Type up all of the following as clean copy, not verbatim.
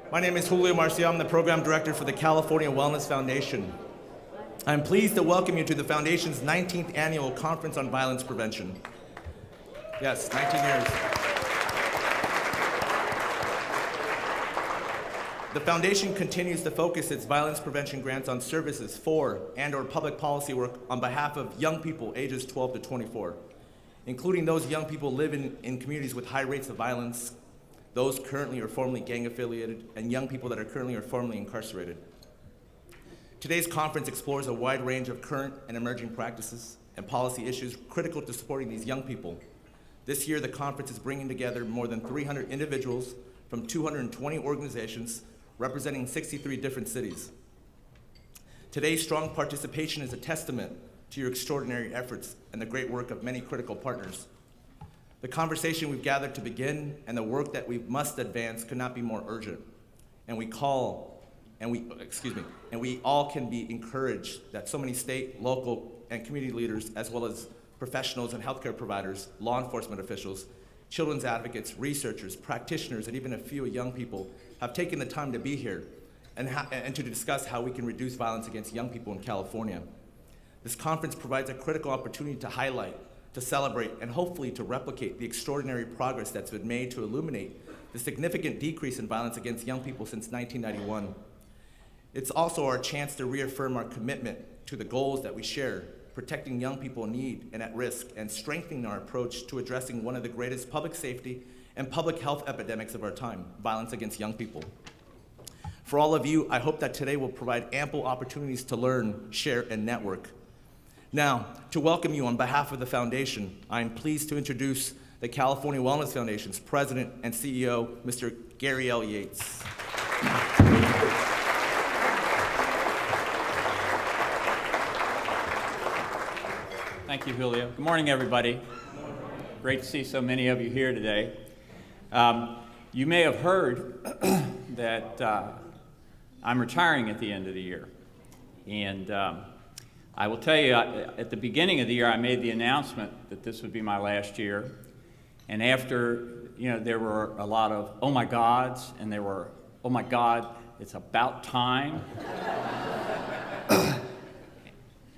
My name is Julio Marcia. I'm the Program Director for the California Wellness Foundation. I'm pleased to welcome you to the Foundation's 19th Annual Conference on Violence Prevention. Yes, 19 years. The Foundation continues to focus its violence prevention grants on services for and/or public policy work on behalf of young people ages 12 to 24, including those young people living in communities with high rates of violence, those currently or formerly gang affiliated, and young people that are currently or formerly incarcerated. Today's conference explores a wide range of current and emerging practices and policy issues critical to supporting these young people. This year, the conference is bringing together more than 300 individuals from 220 organizations representing 63 different cities. Today's strong participation is a testament to your extraordinary efforts and the great work of many critical partners. The conversation we've gathered to begin and the work that we must advance could not be more urgent. And we all can be encouraged that so many state, local, and community leaders, as well as professionals and healthcare providers, law enforcement officials, children's advocates, researchers, practitioners, and even a few young people have taken the time to be here and to discuss how we can reduce violence against young people in California. This conference provides a critical opportunity to highlight, to celebrate, and hopefully to replicate the extraordinary progress that's been made to illuminate the significant decrease in violence against young people since 1991. It's also our chance to reaffirm our commitment to the goals that we share, protecting young people in need and at risk, and strengthening our approach to addressing one of the greatest public safety and public health epidemics of our time, violence against young people. For all of you, I hope that today will provide ample opportunities to learn, share, and network. Now, to welcome you on behalf of the Foundation, I am pleased to introduce the California Wellness Foundation's President and CEO, Mr. Gary L. Yates. Thank you, Julio. Good morning, everybody. Great to see so many of you here today. You may have heard that I'm retiring at the end of the year. And I will tell you, at the beginning of the year, I made the announcement that this would be my last year. And after, there were a lot of, oh my gods, and there were, oh my God, it's about time.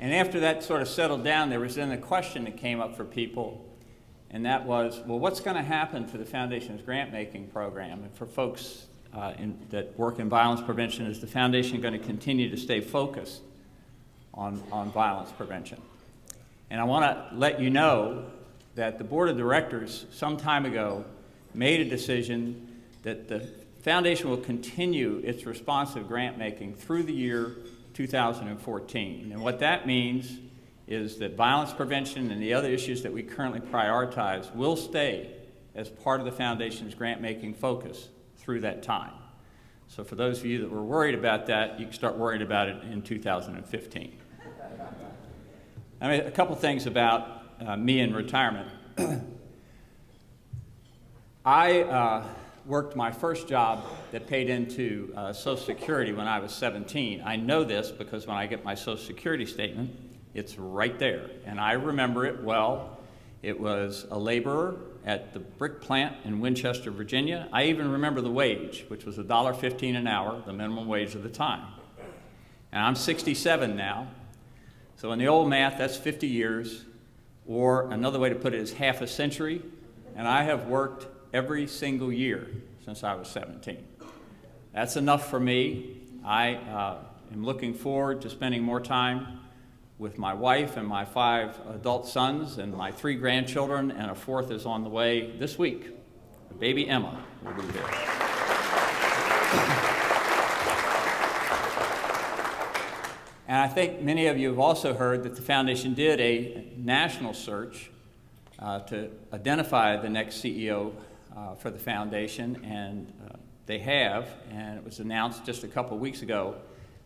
And after that sort of settled down, there was then a question that came up for people, and that was, well, what's going to happen to the Foundation's grant-making program? And for folks that work in violence prevention, is the Foundation going to continue to stay focused on violence prevention? And I want to let you know that the Board of Directors some time ago made a decision that the Foundation will continue its responsive grant-making through the year 2014. And what that means is that violence prevention and the other issues that we currently prioritize will stay as part of the Foundation's grant-making focus through that time. So for those of you that were worried about that, you can start worrying about it in 2015. A couple things about me in retirement. I worked my first job that paid into Social Security when I was 17. I know this because when I get my Social Security statement, it's right there. And I remember it well. It was a laborer at the brick plant in Winchester, Virginia. I even remember the wage, which was $1.15 an hour, the minimum wage of the time. And I'm 67 now. So in the old math, that's 50 years, or another way to put it is half a century. And I have worked every single year since I was 17. That's enough for me. I am looking forward to spending more time with my wife and my 5 adult sons and my 3 grandchildren, and a 4th is on the way this week. Baby Emma will be there. And I think many of you have also heard that the Foundation did a national search to identify the next CEO for the Foundation, and they have, and it was announced just a couple of weeks ago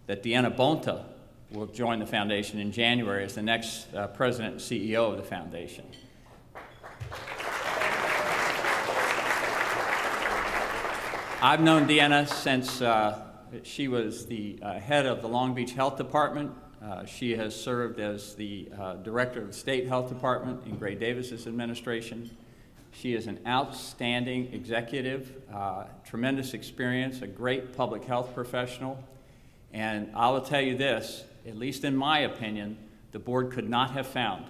that Deanna Bonta will join the Foundation in January as the next president and CEO of the Foundation. I've known Deanna since she was the head of the Long Beach Health Department. She has served as the director of the State Health Department in Gray Davis's administration. She is an outstanding executive, tremendous experience, a great public health professional. And I will tell you this, at least in my opinion, the board could not have found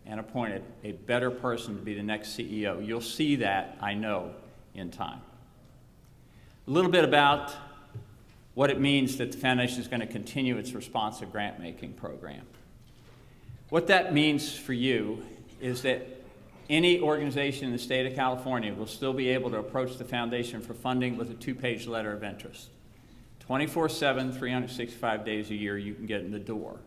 and appointed a better person to be the next CEO. You'll see that, I know, in time. A little bit about what it means that the foundation is going to continue its responsive grant-making program. What that means for you is that any organization in the state of California will still be able to approach the foundation for funding with a 2-page letter of interest. 24/7, 365 days a year, you can get in the door.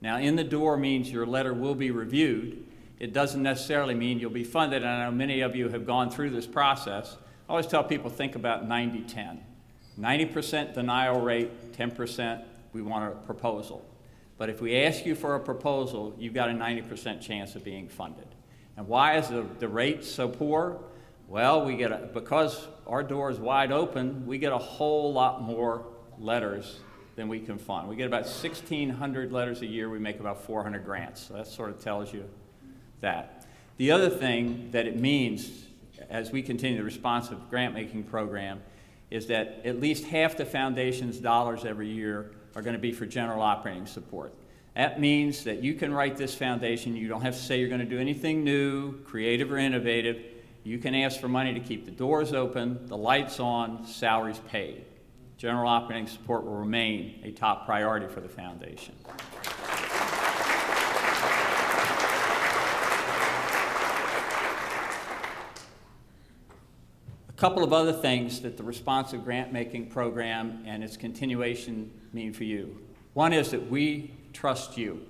Now, in the door means your letter will be reviewed. It doesn't necessarily mean you'll be funded, and I know many of you have gone through this process. I always tell people, think about 90-10. 90% denial rate, 10% we want a proposal. But if we ask you for a proposal, you've got a 90% chance of being funded. And why is the rate so poor? Well, because our door is wide open, we get a whole lot more letters than we can fund. We get about 1,600 letters a year. We make about 400 grants. So that sort of tells you that. The other thing that it means as we continue the responsive grant-making program is that at least half the foundation's dollars every year are going to be for general operating support. That means that you can write this foundation. You don't have to say you're going to do anything new, creative, or innovative. You can ask for money to keep the doors open, the lights on, salaries paid. General operating support will remain a top priority for the foundation. A couple of other things that the responsive grant-making program and its continuation mean for you. One is that we trust you,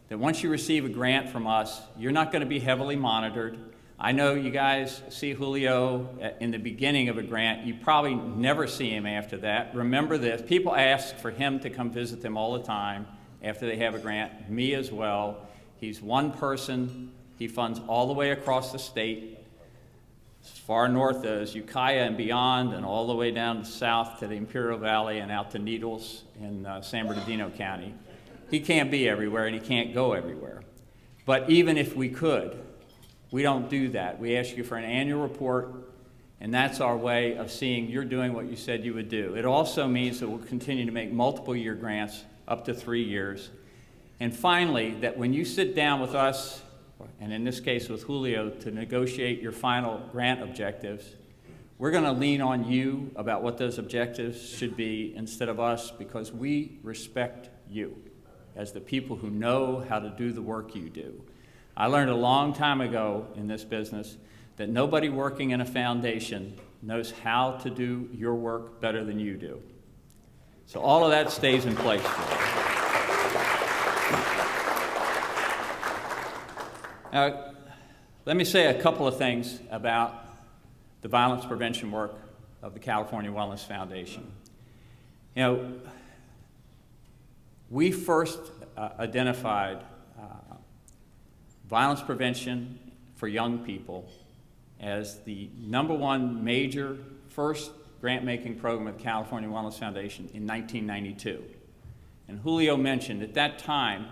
that once you receive a grant from us, you're not going to be heavily monitored. I know you guys see Julio in the beginning of a grant. You probably never see him after that. Remember this, people ask for him to come visit them all the time after they have a grant, me as well. He's one person. He funds all the way across the state, as far north as Ukiah and beyond, and all the way down south to the Imperial Valley and out to Needles in San Bernardino County. He can't be everywhere and he can't go everywhere. But even if we could, we don't do that. We ask you for an annual report, and that's our way of seeing you're doing what you said you would do. It also means that we'll continue to make multiple year grants up to 3 years. And finally, that when you sit down with us, and in this case with Julio, to negotiate your final grant objectives, we're going to lean on you about what those objectives should be instead of us, because we respect you as the people who know how to do the work you do. I learned a long time ago in this business that nobody working in a foundation knows how to do your work better than you do. So all of that stays in place for you. Now, let me say a couple of things about the violence prevention work of the California Wellness Foundation. You know, we first identified violence prevention for young people as the #1 major first grant-making program at the California Wellness Foundation in 1992. And Julio mentioned at that time,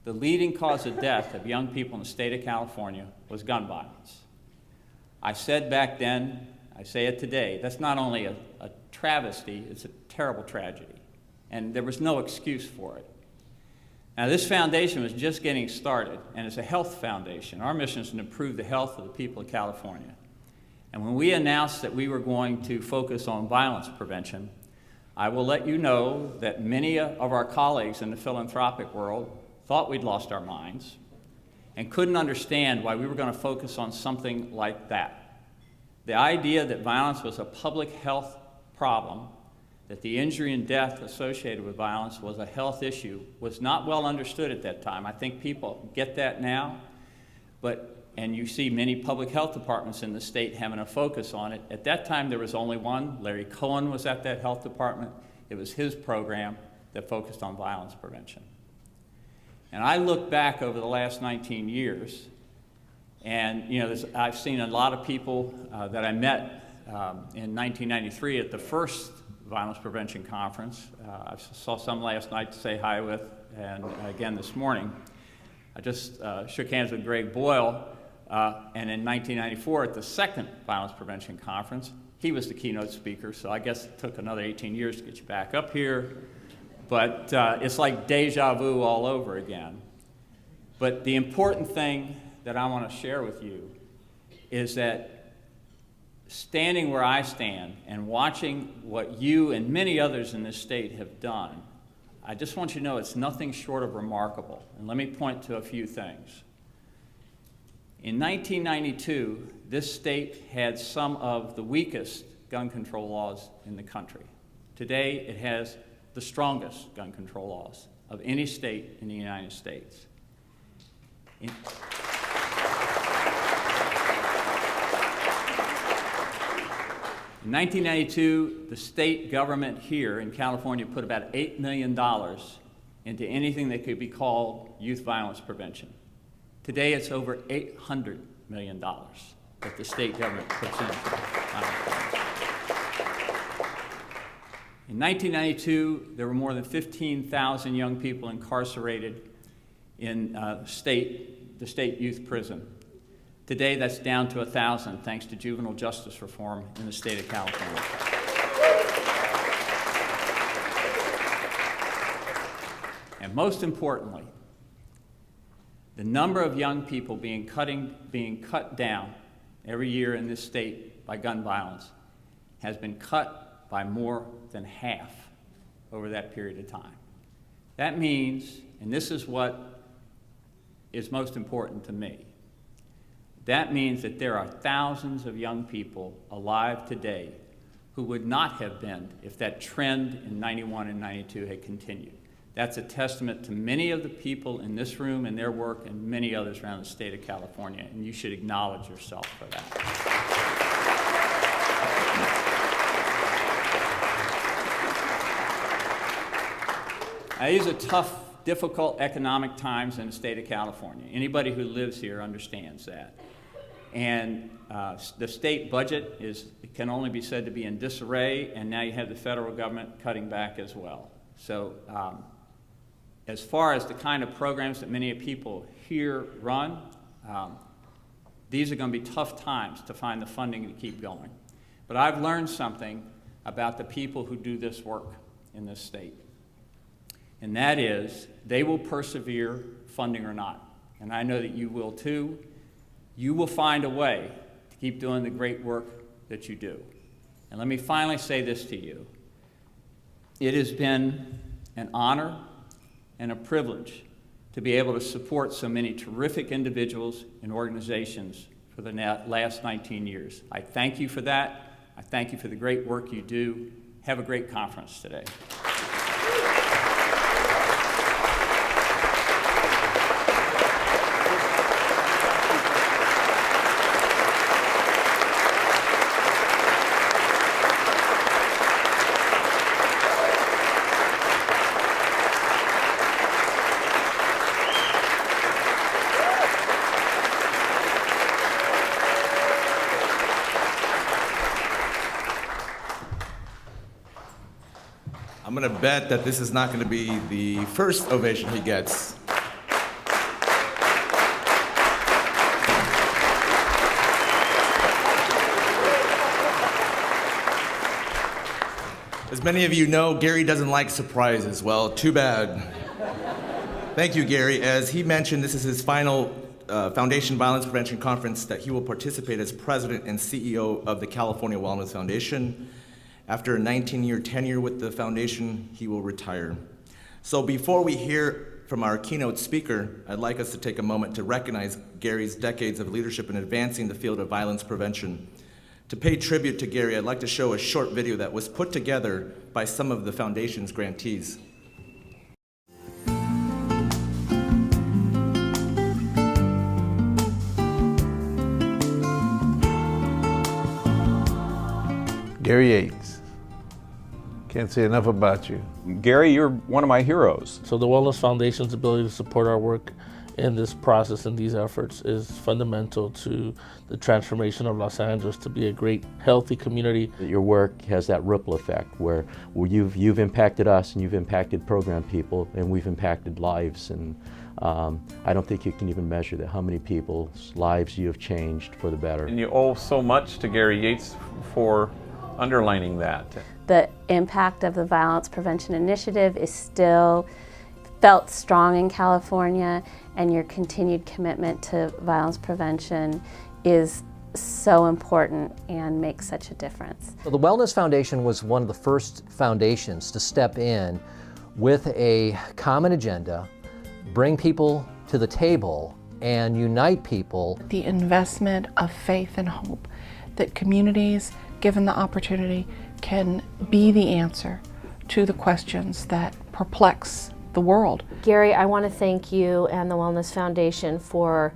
the leading cause of death of young people in the state of California was gun violence. I said back then, I say it today, that's not only a travesty, it's a terrible tragedy. And there was no excuse for it. Now, this foundation was just getting started, and it's a health foundation. Our mission is to improve the health of the people of California. And when we announced that we were going to focus on violence prevention, I will let you know that many of our colleagues in the philanthropic world thought we'd lost our minds and couldn't understand why we were going to focus on something like that. The idea that violence was a public health problem, that the injury and death associated with violence was a health issue, was not well understood at that time. I think people get that now, and you see many public health departments in the state having a focus on it. At that time, there was only one. Larry Cohen was at that health department. It was his program that focused on violence prevention. And I look back over the last 19 years, and I've seen a lot of people that I met in 1993 at the first Violence Prevention Conference. I saw some last night to say hi with, and again this morning. I just shook hands with Greg Boyle. And in 1994, at the second Violence Prevention Conference, he was the keynote speaker, so I guess it took another 18 years to get you back up here. But it's like deja vu all over again. But the important thing that I want to share with you is that standing where I stand and watching what you and many others in this state have done, I just want you to know it's nothing short of remarkable. And let me point to a few things. In 1992, this state had some of the weakest gun control laws in the country. Today, it has the strongest gun control laws of any state in the United States. In 1992, the state government here in California put about $8 million into anything that could be called youth violence prevention. Today, it's over $800 million that the state government puts into In 1992, there were more than 15,000 young people incarcerated in the state youth prison. Today, that's down to 1,000, thanks to juvenile justice reform in the state of California. And most importantly, the number of young people being cut down every year in this state by gun violence has been cut by more than half over that period of time. That means, and this is what is most important to me, that means that there are thousands of young people alive today who would not have been if that trend in 91 and 92 had continued. That's a testament to many of the people in this room and their work and many others around the state of California, and you should acknowledge yourself for that. Now, these are tough, difficult economic times in the state of California. Anybody who lives here understands that. And the state budget can only be said to be in disarray, and now you have the federal government cutting back as well. So as far as the kind of programs that many people here run, these are going to be tough times to find the funding to keep going. But I've learned something about the people who do this work in this state. And that is, they will persevere, funding or not. And I know that you will too. You will find a way to keep doing the great work that you do. And let me finally say this to you. It has been an honor and a privilege to be able to support so many terrific individuals and organizations for the last 19 years. I thank you for that. I thank you for the great work you do. Have a great conference today. I'm going to bet that this is not going to be the first ovation he gets. As many of you know, Gary doesn't like surprises. Well, too bad. Thank you, Gary. As he mentioned, this is his final Foundation Violence Prevention Conference that he will participate as president and CEO of the California Wellness Foundation. After a 19-year tenure with the foundation, he will retire. So before we hear from our keynote speaker, I'd like us to take a moment to recognize Gary's decades of leadership in advancing the field of violence prevention. To pay tribute to Gary, I'd like to show a short video that was put together by some of the foundation's grantees. Gary Yates. Can't say enough about you. Gary, you're one of my heroes. So the Wellness Foundation's ability to support our work in this process and these efforts is fundamental to the transformation of Los Angeles to be a great, healthy community. Your work has that ripple effect where you've impacted us and you've impacted program people and we've impacted lives, and I don't think you can even measure that, how many people's lives you have changed for the better. And you owe so much to Gary Yates for underlining that. The impact of the Violence Prevention Initiative is still felt strong in California, and your continued commitment to violence prevention is so important and makes such a difference. So the Wellness Foundation was one of the first foundations to step in with a common agenda, bring people to the table, and unite people. The investment of faith and hope that communities, given the opportunity, can be the answer to the questions that perplex the world. Gary, I want to thank you and the Wellness Foundation for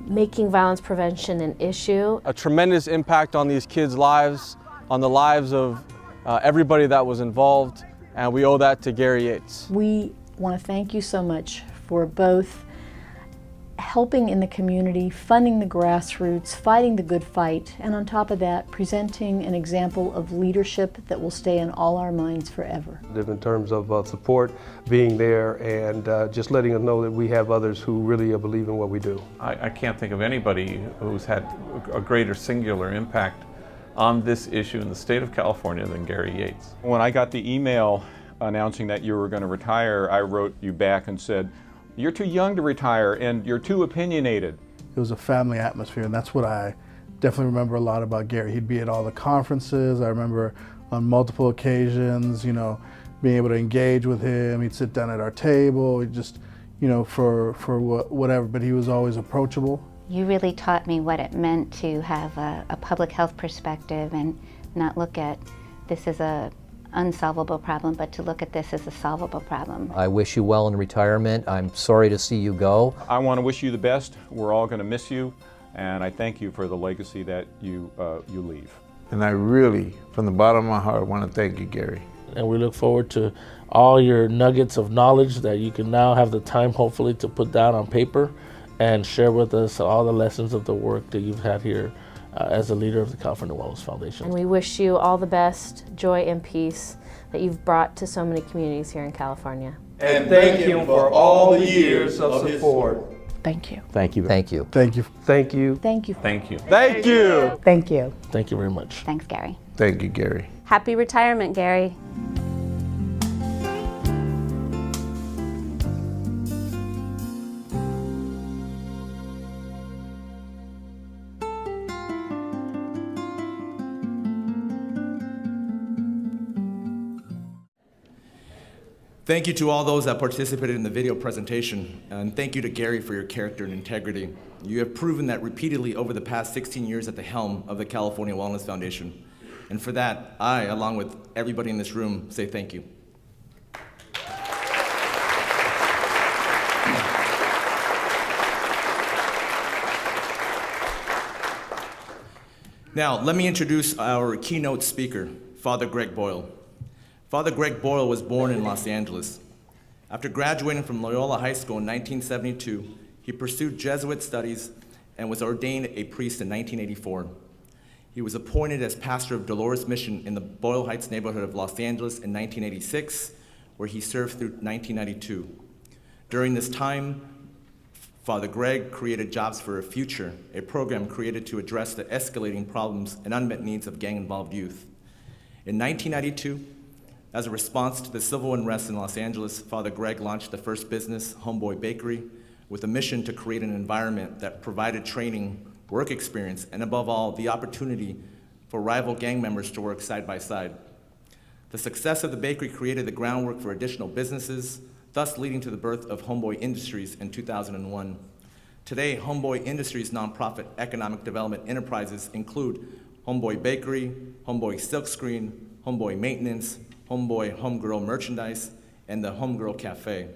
making violence prevention an issue. A tremendous impact on these kids' lives, on the lives of everybody that was involved, and we owe that to Gary Yates. We want to thank you so much for both helping in the community, funding the grassroots, fighting the good fight, and on top of that, presenting an example of leadership that will stay in all our minds forever. In terms of support, being there, and just letting us know that we have others who really believe in what we do. I can't think of anybody who's had a greater singular impact on this issue in the state of California than Gary Yates. When I got the email announcing that you were going to retire, I wrote you back and said, "You're too young to retire and you're too opinionated." It was a family atmosphere, and that's what I definitely remember a lot about Gary. He'd be at all the conferences. I remember on multiple occasions, you know, being able to engage with him. He'd sit down at our table, he'd just, you know, for whatever, but he was always approachable. You really taught me what it meant to have a public health perspective and not look at this as a unsolvable problem, but to look at this as a solvable problem. I wish you well in retirement. I'm sorry to see you go. I want to wish you the best. We're all going to miss you, and I thank you for the legacy that you leave. And I really, from the bottom of my heart, want to thank you, Gary. And we look forward to all your nuggets of knowledge that you can now have the time, hopefully, to put down on paper and share with us all the lessons of the work that you've had here as a leader of the California Wellness Foundation. And we wish you all the best, joy and peace that you've brought to so many communities here in California. And thank him for all the years of support. Thank you. Thank you. Thank you. Thank you. Thank you. Thank you. Thank you. Thank you. Thank you. Thank you very much. Thanks, Gary. Thank you, Gary. Happy retirement, Gary. Thank you to all those that participated in the video presentation, and thank you to Gary for your character and integrity. You have proven that repeatedly over the past 16 years at the helm of the California Wellness Foundation. And for that, I, along with everybody in this room, say thank you. Now, let me introduce our keynote speaker, Father Greg Boyle. Father Greg Boyle was born in Los Angeles. After graduating from Loyola High School in 1972, he pursued Jesuit studies and was ordained a priest in 1984. He was appointed as pastor of Dolores Mission in the Boyle Heights neighborhood of Los Angeles in 1986, where he served through 1992. During this time, Father Greg created Jobs for a Future, a program created to address the escalating problems and unmet needs of gang-involved youth. In 1992, as a response to the civil unrest in Los Angeles, Father Greg launched the first business, Homeboy Bakery, with a mission to create an environment that provided training, work experience, and above all, the opportunity for rival gang members to work side by side. The success of the bakery created the groundwork for additional businesses, thus leading to the birth of Homeboy Industries in 2001. Today, Homeboy Industries nonprofit economic development enterprises include Homeboy Bakery, Homeboy Silkscreen, Homeboy Maintenance, Homeboy Homegirl Merchandise, and the Homegirl Cafe.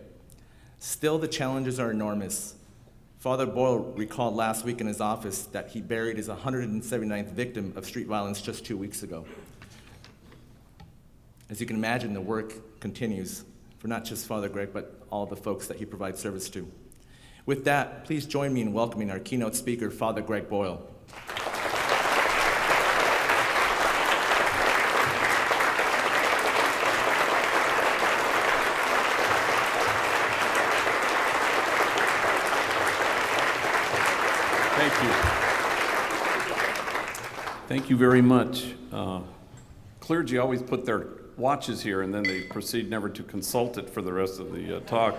Still, the challenges are enormous. Father Boyle recalled last week in his office that he buried his 179th victim of street violence just 2 weeks ago. As you can imagine, the work continues for not just Father Greg, but all the folks that he provides service to. With that, please join me in welcoming our keynote speaker, Father Greg Boyle. Thank you. Thank you very much. Clergy always put their watches here and then they proceed never to consult it for the rest of the talk.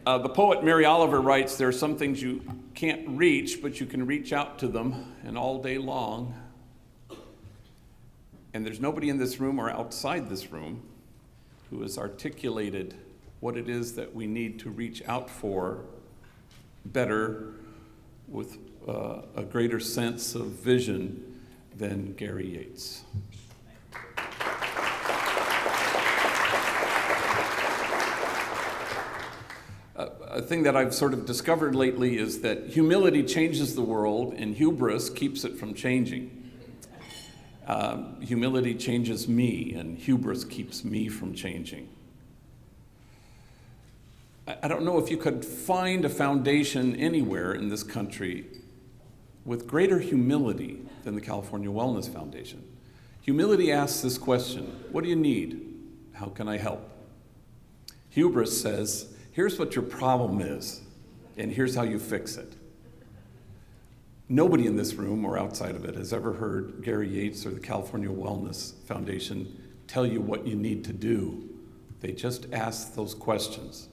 The poet Mary Oliver writes, there are some things you can't reach, but you can reach out to them, and all day long. And there's nobody in this room or outside this room who has articulated what it is that we need to reach out for better with a greater sense of vision than Gary Yates. A thing that I've sort of discovered lately is that humility changes the world and hubris keeps it from changing. Humility changes me and hubris keeps me from changing. I don't know if you could find a foundation anywhere in this country with greater humility than the California Wellness Foundation. Humility asks this question: what do you need? How can I help? Hubris says, here's what your problem is, and here's how you fix it. Nobody in this room or outside of it has ever heard Gary Yates or the California Wellness Foundation tell you what you need to do. They just ask those questions.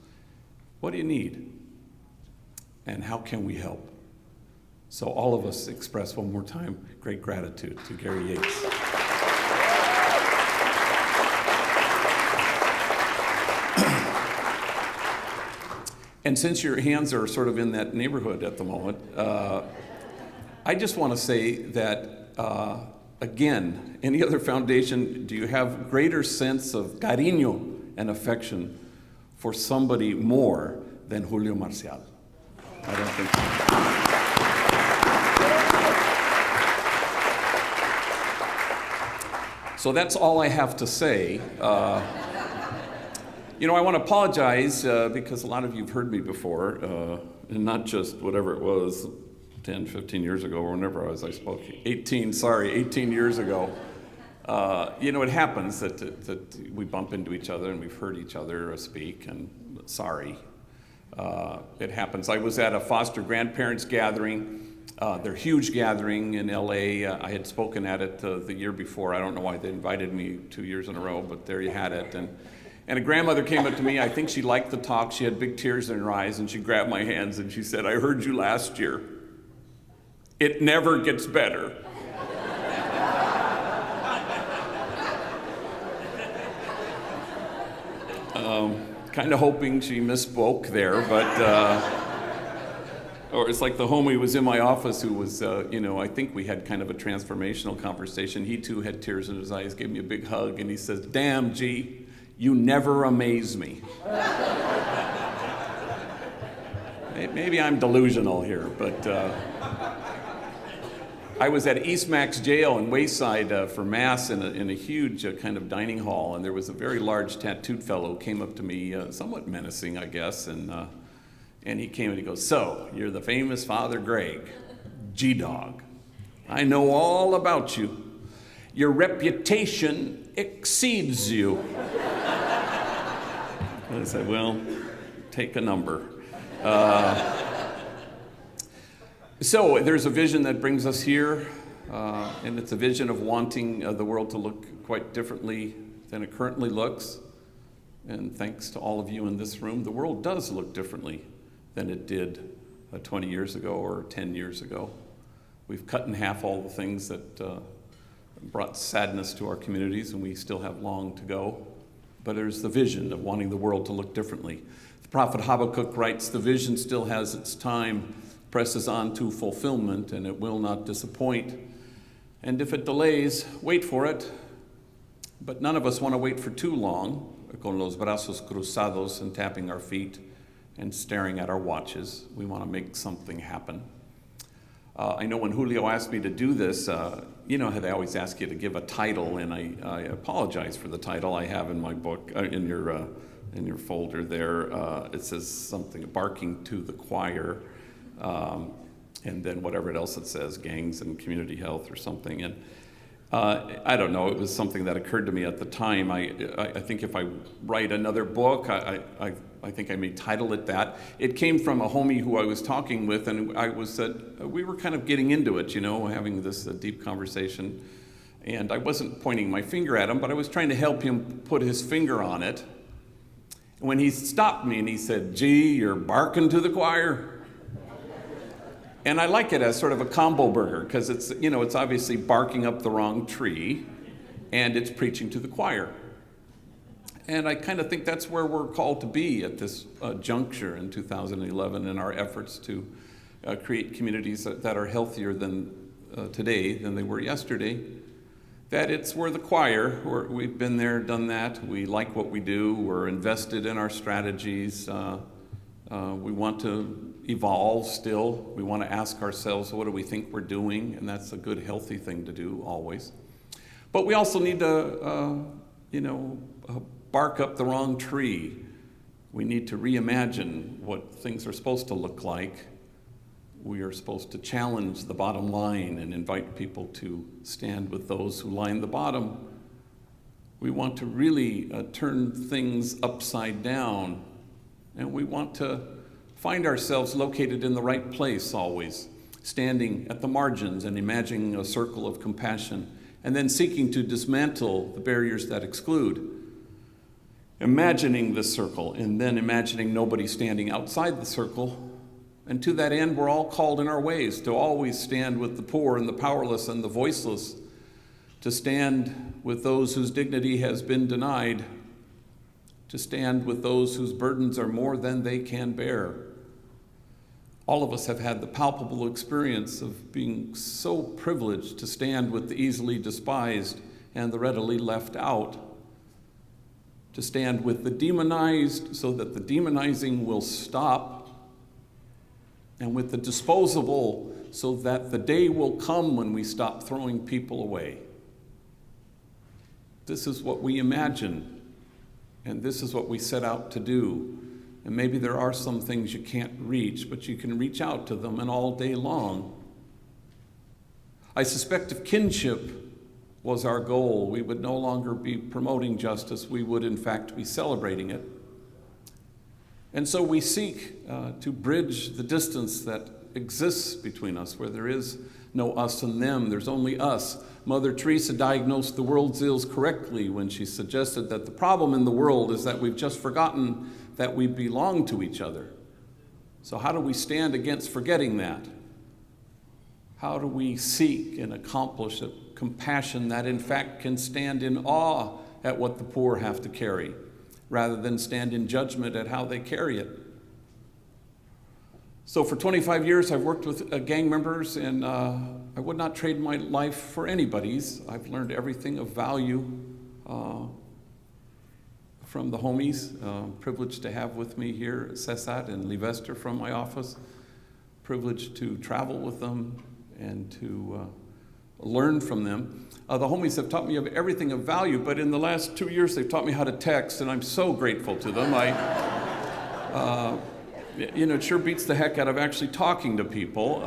What do you need? And how can we help? So all of us express one more time great gratitude to Gary Yates. And since your hands are sort of in that neighborhood at the moment, I just want to say that, again, any other foundation, do you have greater sense of cariño and affection for somebody more than Julio Marcial? I don't think so. So that's all I have to say. You know, I want to apologize because a lot of you have heard me before, and not just whatever it was, 10, 15 years ago, or whenever I spoke, 18 years ago. You know, it happens that we bump into each other and we've heard each other speak, and sorry. It happens. I was at a foster grandparents gathering, their huge gathering in LA. I had spoken at it the year before. I don't know why they invited me 2 years in a row, but there you had it. And a grandmother came up to me. I think she liked the talk. She had big tears in her eyes, and she grabbed my hands and she said, I heard you last year. It never gets better. Kind of hoping she misspoke there, but, or it's like the homie was in my office who was, you know, I think we had kind of a transformational conversation. He too had tears in his eyes, gave me a big hug, and he says, damn, G, you never amaze me. Maybe I'm delusional here, but I was at East Max Jail in Wayside for Mass in a huge kind of dining hall, and there was a very large tattooed fellow who came up to me, somewhat menacing, I guess, and he came and he goes, so, you're the famous Father Greg, G-Dog. I know all about you. Your reputation exceeds you. I said, well, take a number. So there's a vision that brings us here, and it's a vision of wanting the world to look quite differently than it currently looks. And thanks to all of you in this room, the world does look differently than it did 20 years ago or 10 years ago. We've cut in half all the things that brought sadness to our communities, and we still have long to go. But there's the vision of wanting the world to look differently. The prophet Habakkuk writes, the vision still has its time, presses on to fulfillment, and it will not disappoint. And if it delays, wait for it. But none of us want to wait for too long, con los brazos cruzados and tapping our feet and staring at our watches. We want to make something happen. I know when Julio asked me to do this, you know how they always ask you to give a title, and I apologize for the title I have in my book, in your folder there. It says something, barking to the choir, and then whatever else it says, gangs and community health or something. And I don't know, it was something that occurred to me at the time. I think if I write another book, I think I may title it that. It came from a homie who I was talking with, and we were kind of getting into it, having this deep conversation. And I wasn't pointing my finger at him, but I was trying to help him put his finger on it. When he stopped me and he said, "Gee, you're barking to the choir." And I like it as sort of a combo burger, because it's obviously barking up the wrong tree, and it's preaching to the choir. And I kind of think that's where we're called to be at this juncture in 2011 in our efforts to create communities that are healthier than today than they were yesterday. That we're the choir, we've been there, done that, we like what we do, we're invested in our strategies, we want to evolve still, we want to ask ourselves, what do we think we're doing? And that's a good, healthy thing to do, always. But we also need to, bark up the wrong tree. We need to reimagine what things are supposed to look like. We are supposed to challenge the bottom line and invite people to stand with those who line the bottom. We want to really turn things upside down, and we want to find ourselves located in the right place always, standing at the margins and imagining a circle of compassion, and then seeking to dismantle the barriers that exclude. Imagining this circle, and then imagining nobody standing outside the circle. And to that end, we're all called in our ways to always stand with the poor and the powerless and the voiceless, to stand with those whose dignity has been denied, to stand with those whose burdens are more than they can bear. All of us have had the palpable experience of being so privileged to stand with the easily despised and the readily left out, to stand with the demonized so that the demonizing will stop, and with the disposable so that the day will come when we stop throwing people away. This is what we imagine, and this is what we set out to do. And maybe there are some things you can't reach, but you can reach out to them, and all day long. I suspect if kinship was our goal, we would no longer be promoting justice, we would in fact be celebrating it. And so we seek to bridge the distance that exists between us, where there is no us and them, there's only us. Mother Teresa diagnosed the world's ills correctly when she suggested that the problem in the world is that we've just forgotten that we belong to each other. So how do we stand against forgetting that? How do we seek and accomplish a compassion that in fact can stand in awe at what the poor have to carry, rather than stand in judgment at how they carry it? So for 25 years, I've worked with gang members, and I would not trade my life for anybody's. I've learned everything of value from the homies. Privileged to have with me here Cesat and Livester from my office. Privileged to travel with them and to learn from them. The homies have taught me of everything of value, but in the last 2 years, they've taught me how to text, and I'm so grateful to them. It sure beats the heck out of actually talking to people.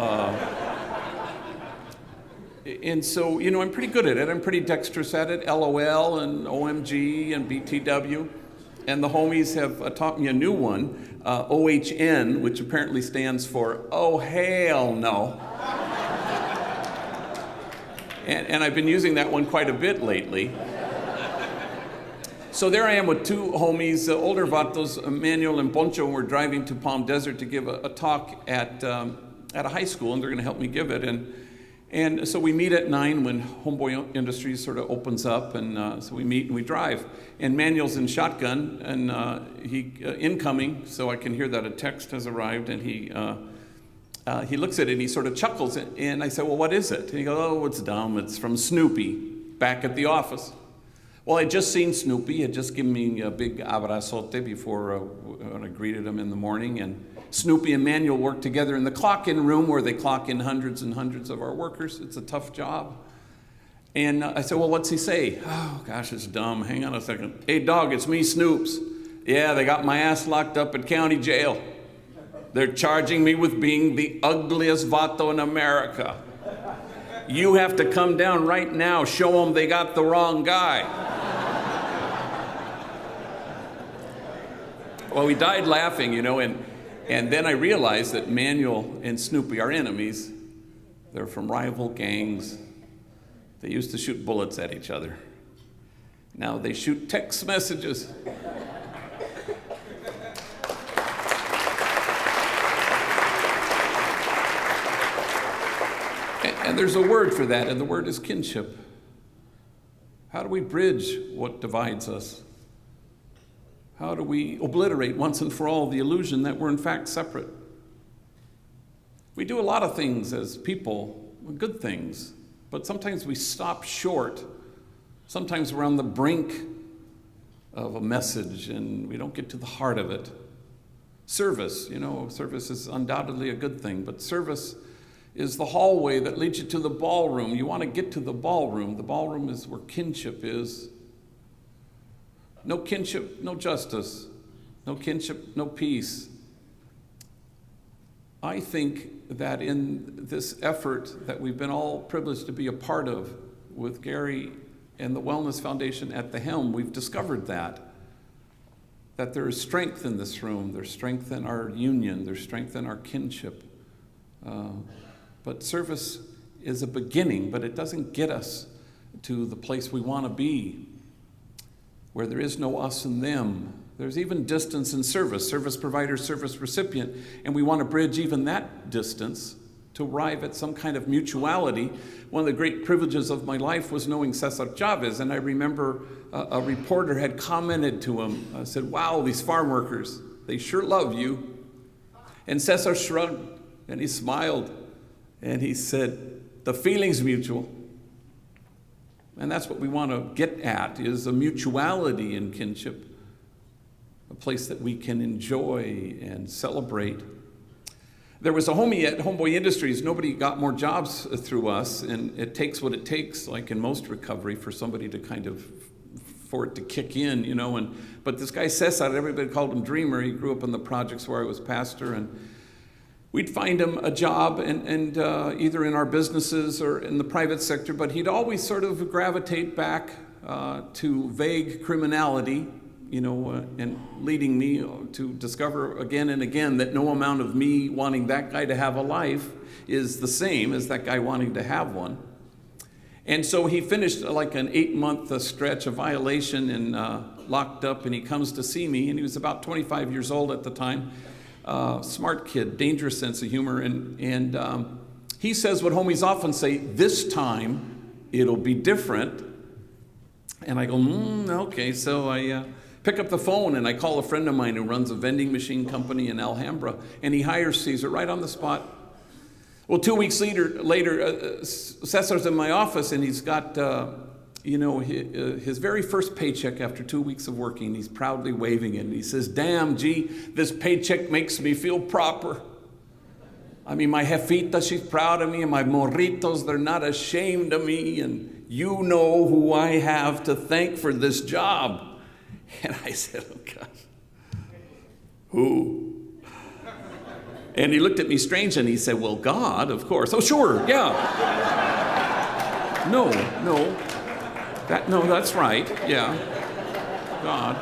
And so, I'm pretty good at it. I'm pretty dexterous at it. LOL and OMG and BTW. And the homies have taught me a new one, OHN, which apparently stands for, oh, hell no. And I've been using that one quite a bit lately. So there I am with two homies, older vatos, Manuel and Poncho, and we're driving to Palm Desert to give a talk at a high school, and they're going to help me give it. And so we meet at 9 when Homeboy Industries sort of opens up, and so we meet and we drive. And Manuel's in shotgun, and he incoming, so I can hear that a text has arrived, and he looks at it and he sort of chuckles, and I say, well, what is it? And he goes, oh, it's dumb, it's from Snoopy, back at the office. Well, I'd just seen Snoopy, had just given me a big abrazote before when I greeted him in the morning, and Snoopy and Manuel work together in the clock-in room where they clock in hundreds and hundreds of our workers. It's a tough job. And I said, well, what's he say? Oh, gosh, it's dumb. Hang on a second. Hey, dog, it's me, Snoops. Yeah, they got my ass locked up at county jail. They're charging me with being the ugliest vato in America. You have to come down right now, show them they got the wrong guy. Well, we died laughing, you know, and then I realized that Manuel and Snoopy are enemies. They're from rival gangs. They used to shoot bullets at each other. Now they shoot text messages. And there's a word for that, and the word is kinship. How do we bridge what divides us? How do we obliterate once and for all the illusion that we're in fact separate? We do a lot of things as people, good things, but sometimes we stop short. Sometimes we're on the brink of a message and we don't get to the heart of it. Service, you know, service is undoubtedly a good thing, but service is the hallway that leads you to the ballroom. You want to get to the ballroom. The ballroom is where kinship is. No kinship, no justice. No kinship, no peace. I think that in this effort that we've been all privileged to be a part of with Gary and the Wellness Foundation at the helm, we've discovered that there is strength in this room. There's strength in our union. There's strength in our kinship. But service is a beginning, but it doesn't get us to the place we want to be, where there is no us and them. There's even distance in service provider, service recipient, and we want to bridge even that distance to arrive at some kind of mutuality. One of the great privileges of my life was knowing Cesar Chavez, and I remember a reporter had commented to him, said, "Wow, these farm workers, they sure love you." And Cesar shrugged, and he smiled, and he said, "The feeling's mutual." And that's what we want to get at, is a mutuality in kinship, a place that we can enjoy and celebrate. There was a homie at Homeboy Industries. Nobody got more jobs through us, and it takes what it takes, like in most recovery, for somebody to kind of, for it to kick in, you know. But this guy Cesar, everybody called him Dreamer. He grew up in the projects where I was pastor, and we'd find him a job and either in our businesses or in the private sector, but he'd always sort of gravitate back to vague criminality, you know, and leading me to discover again and again that no amount of me wanting that guy to have a life is the same as that guy wanting to have one. And so he finished like an 8-month stretch of violation and locked up, and he comes to see me, and he was about 25 years old at the time. Smart kid, dangerous sense of humor, and he says what homies often say: "This time it'll be different." And I go, okay. So I pick up the phone and I call a friend of mine who runs a vending machine company in Alhambra, and he hires Caesar right on the spot. Well, 2 weeks later, Cesar's in my office, and he's got his very first paycheck after 2 weeks of working. He's proudly waving it, and he says, "Damn, gee, this paycheck makes me feel proper. I mean, my jefita, she's proud of me, and my morritos, they're not ashamed of me, and you know who I have to thank for this job." And I said, "Oh, gosh, who?" And he looked at me strange, and he said, "Well, God, of course." "Oh, sure, yeah." No. That's right, yeah, God.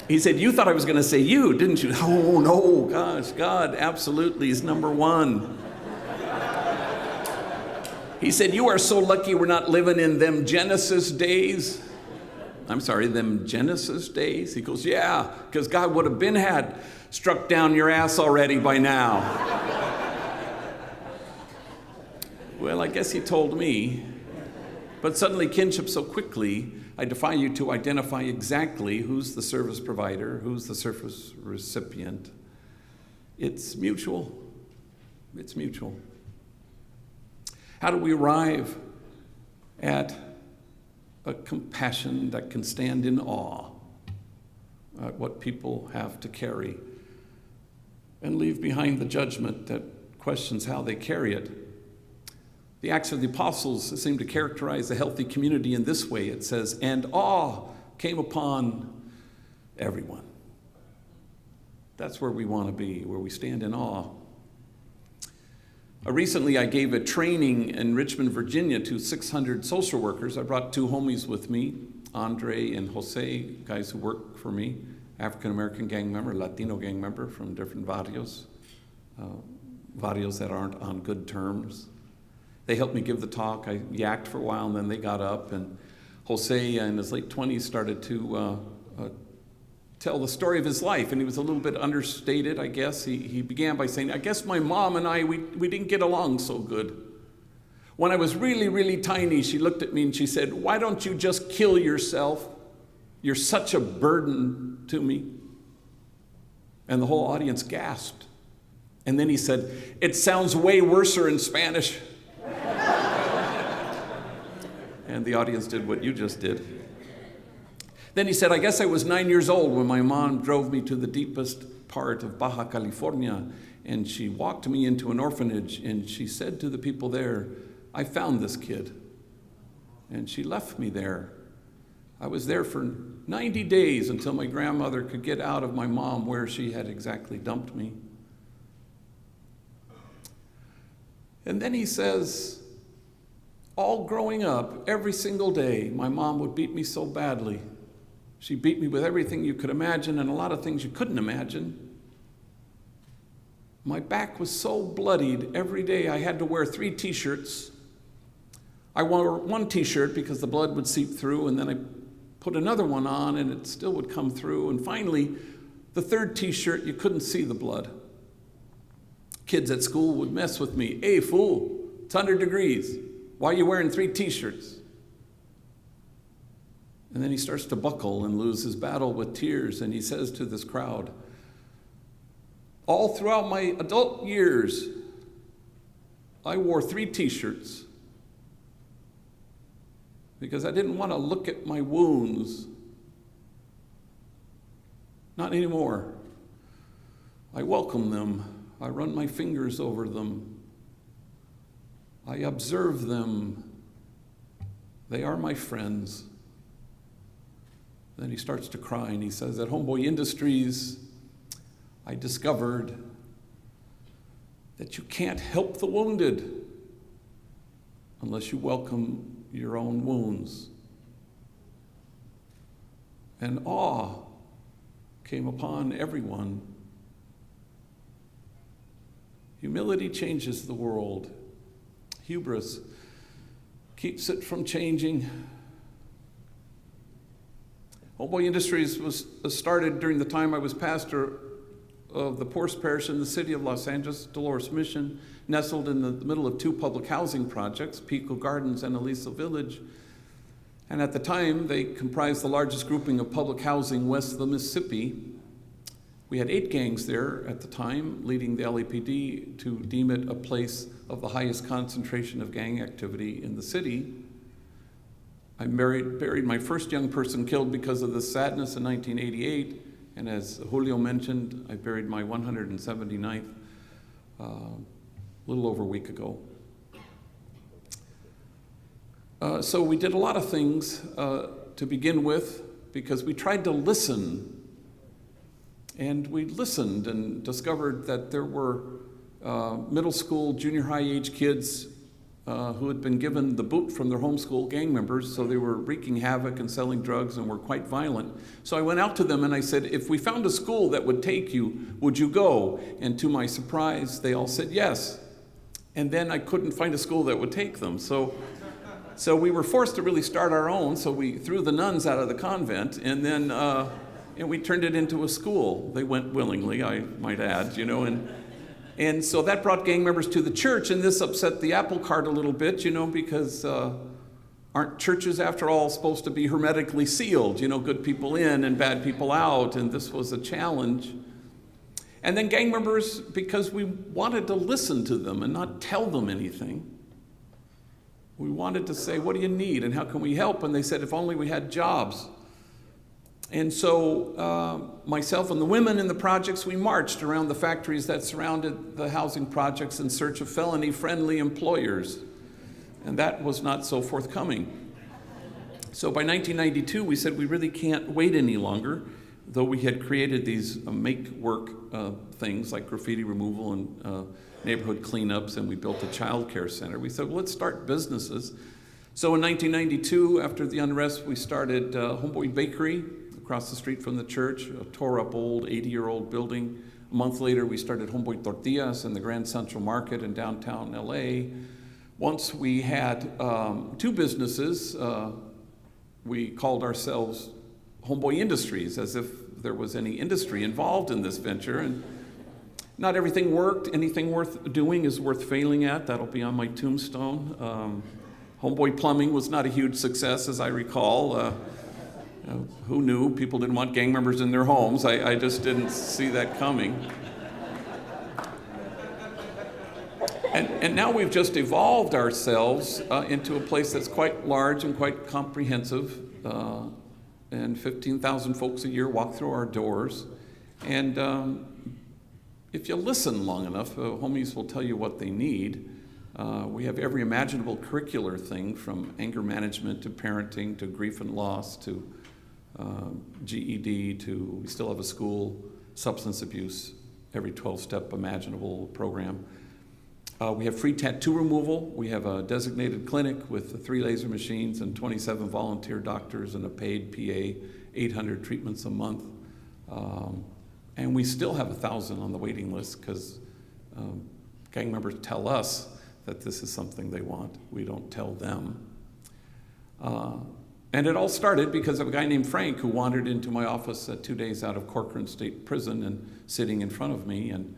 He said, "You thought I was going to say you, didn't you?" "Oh, no, gosh, God absolutely is number one." He said, "You are so lucky we're not living in them Genesis days." I'm sorry, them Genesis days? He goes, "Yeah, because God would have had struck down your ass already by now." Well, I guess he told me. But suddenly, kinship so quickly, I defy you to identify exactly who's the service provider, who's the service recipient. It's mutual. It's mutual. How do we arrive at a compassion that can stand in awe at what people have to carry and leave behind the judgment that questions how they carry it? The Acts of the Apostles seem to characterize a healthy community in this way. It says, "And awe came upon everyone." That's where we want to be, where we stand in awe. Recently, I gave a training in Richmond, Virginia to 600 social workers. I brought 2 homies with me, Andre and Jose, guys who work for me, African-American gang member, Latino gang member from different barrios, barrios that aren't on good terms. They helped me give the talk. I yacked for a while, and then they got up, and Jose, in his late 20s, started to tell the story of his life, and he was a little bit understated, I guess. He began by saying, I guess my mom and I, we didn't get along so good. When I was really, really tiny, she looked at me and she said, why don't you just kill yourself? You're such a burden to me. And the whole audience gasped. And then he said, it sounds way worser in Spanish. And the audience did what you just did. Then he said, I guess I was 9 years old when my mom drove me to the deepest part of Baja California, and she walked me into an orphanage, and she said to the people there, I found this kid. And she left me there. I was there for 90 days until my grandmother could get out of my mom where she had exactly dumped me. And then he says, all growing up, every single day, my mom would beat me so badly. She beat me with everything you could imagine and a lot of things you couldn't imagine. My back was so bloodied every day I had to wear 3 t-shirts. I wore 1 t-shirt because the blood would seep through, and then I put another one on and it still would come through. And finally, the 3rd t-shirt, you couldn't see the blood. Kids at school would mess with me. Hey, fool, it's 100 degrees. Why are you wearing 3 t-shirts? And then he starts to buckle and lose his battle with tears, and he says to this crowd, all throughout my adult years, I wore 3 t-shirts because I didn't want to look at my wounds. Not anymore. I welcome them. I run my fingers over them. I observe them. They are my friends. Then he starts to cry, and he says, at Homeboy Industries, I discovered that you can't help the wounded unless you welcome your own wounds. And awe came upon everyone. Humility changes the world. Hubris keeps it from changing. Homeboy Industries was started during the time I was pastor of the poorest parish in the city of Los Angeles, Dolores Mission, nestled in the middle of 2 public housing projects, Pico Gardens and Aliso Village. And at the time, they comprised the largest grouping of public housing west of the Mississippi. We had 8 gangs there at the time, leading the LAPD to deem it a place of the highest concentration of gang activity in the city. I buried my first young person killed because of this sadness in 1988, and as Julio mentioned, I buried my 179th a little over a week ago. So we did a lot of things to begin with because we tried to listen, and we listened and discovered that there were middle school, junior high age kids who had been given the boot from their homeschool gang members, so they were wreaking havoc and selling drugs and were quite violent. So I went out to them and I said, if we found a school that would take you, would you go? And to my surprise, they all said yes. And then I couldn't find a school that would take them. So we were forced to really start our own, so we threw the nuns out of the convent, and then and we turned it into a school. They went willingly, I might add, And so that brought gang members to the church, and this upset the apple cart a little bit, because aren't churches, after all, supposed to be hermetically sealed, good people in and bad people out, and this was a challenge. And then gang members, because we wanted to listen to them and not tell them anything, we wanted to say, what do you need and how can we help? And they said, if only we had jobs. And so myself and the women in the projects, we marched around the factories that surrounded the housing projects in search of felony-friendly employers. And that was not so forthcoming. So by 1992, we said we really can't wait any longer. though we had created these make work things like graffiti removal and neighborhood cleanups, and we built a child care center, we said, well, let's start businesses. So in 1992, after the unrest, we started Homeboy Bakery across the street from the church, a tore-up old 80-year-old building. A month later, we started Homeboy Tortillas in the Grand Central Market in downtown LA. Once we had 2 businesses, we called ourselves Homeboy Industries, as if there was any industry involved in this venture. And not everything worked. Anything worth doing is worth failing at. That'll be on my tombstone. Homeboy Plumbing was not a huge success, as I recall. Who knew? People didn't want gang members in their homes. I just didn't see that coming. And now we've just evolved ourselves into a place that's quite large and quite comprehensive. And 15,000 folks a year walk through our doors. And if you listen long enough, homies will tell you what they need. We have every imaginable curricular thing, from anger management to parenting to grief and loss to GED to, we still have a school, substance abuse, every 12-step imaginable program. We have free tattoo removal. We have a designated clinic with 3 laser machines and 27 volunteer doctors and a paid PA, 800 treatments a month. And we still have 1,000 on the waiting list because gang members tell us that this is something they want. We don't tell them. And it all started because of a guy named Frank who wandered into my office 2 days out of Corcoran State Prison and sitting in front of me. And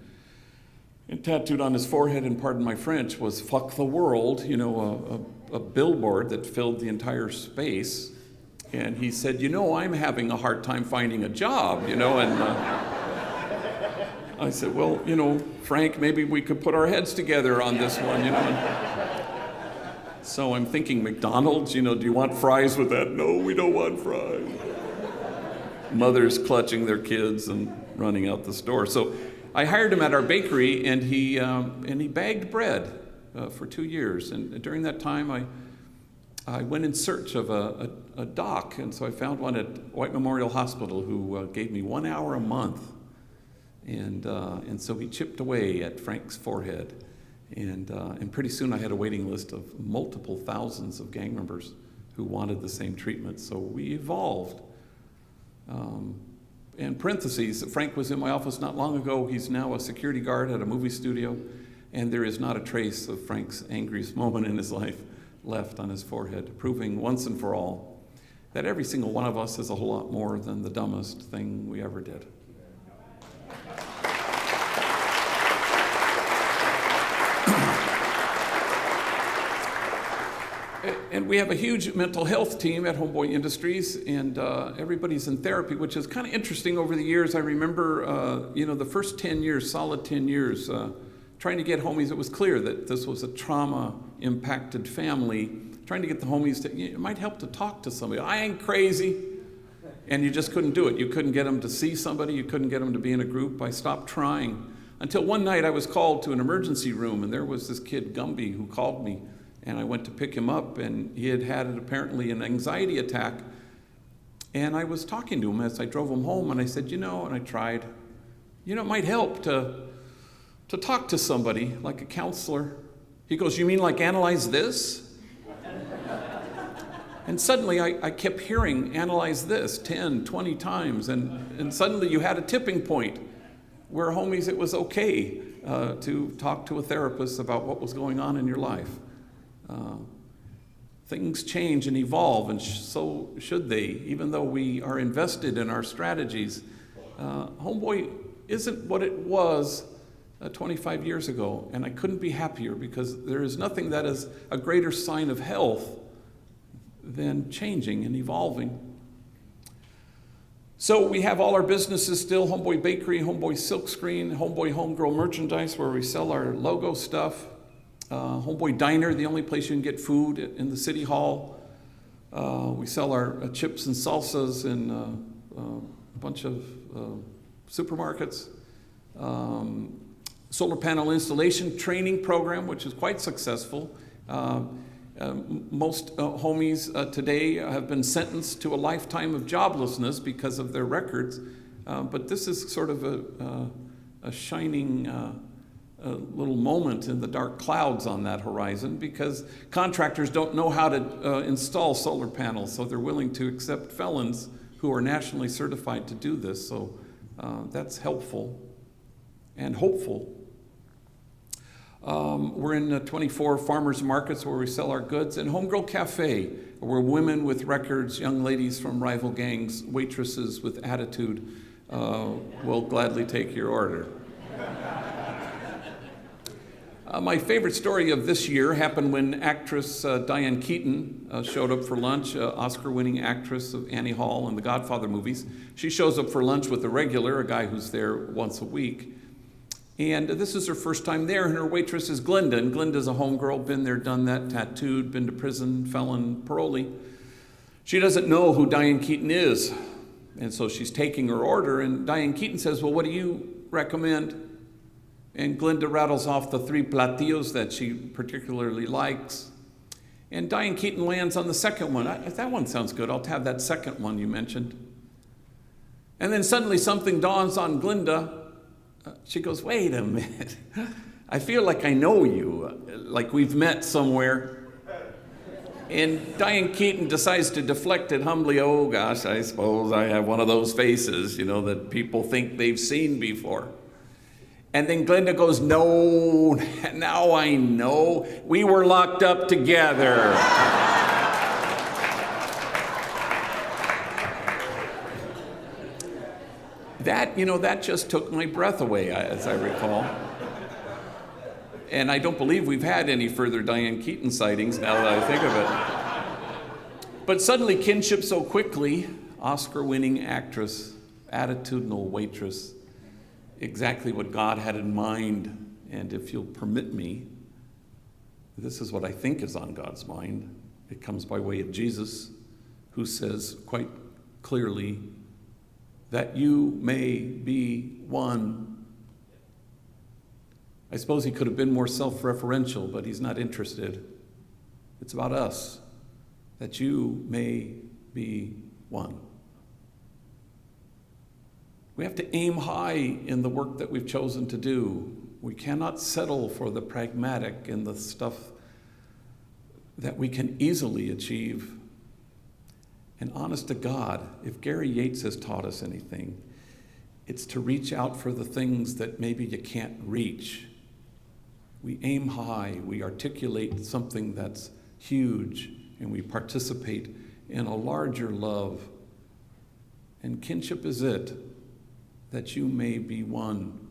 tattooed on his forehead, and pardon my French, was "fuck the world," you know, a billboard that filled the entire space. And he said, you know, I'm having a hard time finding a job, you know, and I said, well, you know, Frank, maybe we could put our heads together on this one, you know. And so I'm thinking, McDonald's, you know, do you want fries with that? No, we don't want fries. Mothers clutching their kids and running out the store. So I hired him at our bakery, and he bagged bread for 2 years. And during that time, I went in search of a doc, and so I found one at White Memorial Hospital who gave me 1 hour a month. And so he chipped away at Frank's forehead. And pretty soon I had a waiting list of multiple thousands of gang members who wanted the same treatment. So we evolved. In parentheses, Frank was in my office not long ago. He's now a security guard at a movie studio, and there is not a trace of Frank's angriest moment in his life left on his forehead, proving once and for all that every single one of us is a whole lot more than the dumbest thing we ever did. And we have a huge mental health team at Homeboy Industries, and everybody's in therapy, which is kind of interesting over the years. I remember, you know, the first 10 years, solid 10 years, trying to get homies. It was clear that this was a trauma-impacted family. Trying to get the homies to, it might help to talk to somebody. I ain't crazy. And you just couldn't do it. You couldn't get them to see somebody. You couldn't get them to be in a group. I stopped trying. Until one night I was called to an emergency room, and there was this kid, Gumby, who called me. And I went to pick him up, and he had apparently an anxiety attack. And I was talking to him as I drove him home, and I said, you know, and I tried, you know, it might help to talk to somebody, like a counselor. He goes, you mean like analyze this? And suddenly I kept hearing analyze this 10, 20 times, and suddenly you had a tipping point where, homies, it was okay to talk to a therapist about what was going on in your life. Things change and evolve, and so should they, even though we are invested in our strategies. Homeboy isn't what it was 25 years ago, and I couldn't be happier, because there is nothing that is a greater sign of health than changing and evolving. So we have all our businesses still: Homeboy Bakery, Homeboy Silkscreen, Homeboy Homegirl Merchandise, where we sell our logo stuff. Homeboy Diner, the only place you can get food in the city hall. We sell our chips and salsas in a bunch of supermarkets. Solar panel installation training program, which is quite successful. Most homies today have been sentenced to a lifetime of joblessness because of their records, but this is sort of a shining little moment in the dark clouds on that horizon, because contractors don't know how to install solar panels, so they're willing to accept felons who are nationally certified to do this. So that's helpful and hopeful. We're in 24 farmers markets where we sell our goods, and Homegirl Cafe, where women with records, young ladies from rival gangs, waitresses with attitude will gladly take your order. My favorite story of this year happened when actress Diane Keaton showed up for lunch, Oscar-winning actress of Annie Hall and the Godfather movies. She shows up for lunch with a regular, a guy who's there once a week. And this is her first time there, and her waitress is Glenda. And Glenda's a homegirl, been there, done that, tattooed, been to prison, felon, parolee. She doesn't know who Diane Keaton is. And so she's taking her order, and Diane Keaton says, well, what do you recommend? And Glenda rattles off the 3 platillos that she particularly likes. And Diane Keaton lands on the second one. That one sounds good. I'll have that second one you mentioned. And then suddenly something dawns on Glenda. She goes, wait a minute. I feel like I know you, like we've met somewhere. And Diane Keaton decides to deflect it humbly. Oh, gosh, I suppose I have one of those faces, that people think they've seen before. And then Glenda goes, no, now I know. We were locked up together. That just took my breath away, as I recall. And I don't believe we've had any further Diane Keaton sightings now that I think of it. But suddenly, kinship so quickly, Oscar-winning actress, attitudinal waitress, exactly what God had in mind. And if you'll permit me, this is what I think is on God's mind. It comes by way of Jesus, who says quite clearly, that you may be one. I suppose he could have been more self-referential, but he's not interested. It's about us, that you may be one. We have to aim high in the work that we've chosen to do. We cannot settle for the pragmatic and the stuff that we can easily achieve. And honest to God, if Gary Yates has taught us anything, it's to reach out for the things that maybe you can't reach. We aim high, we articulate something that's huge, and we participate in a larger love. And kinship is it, that you may be one.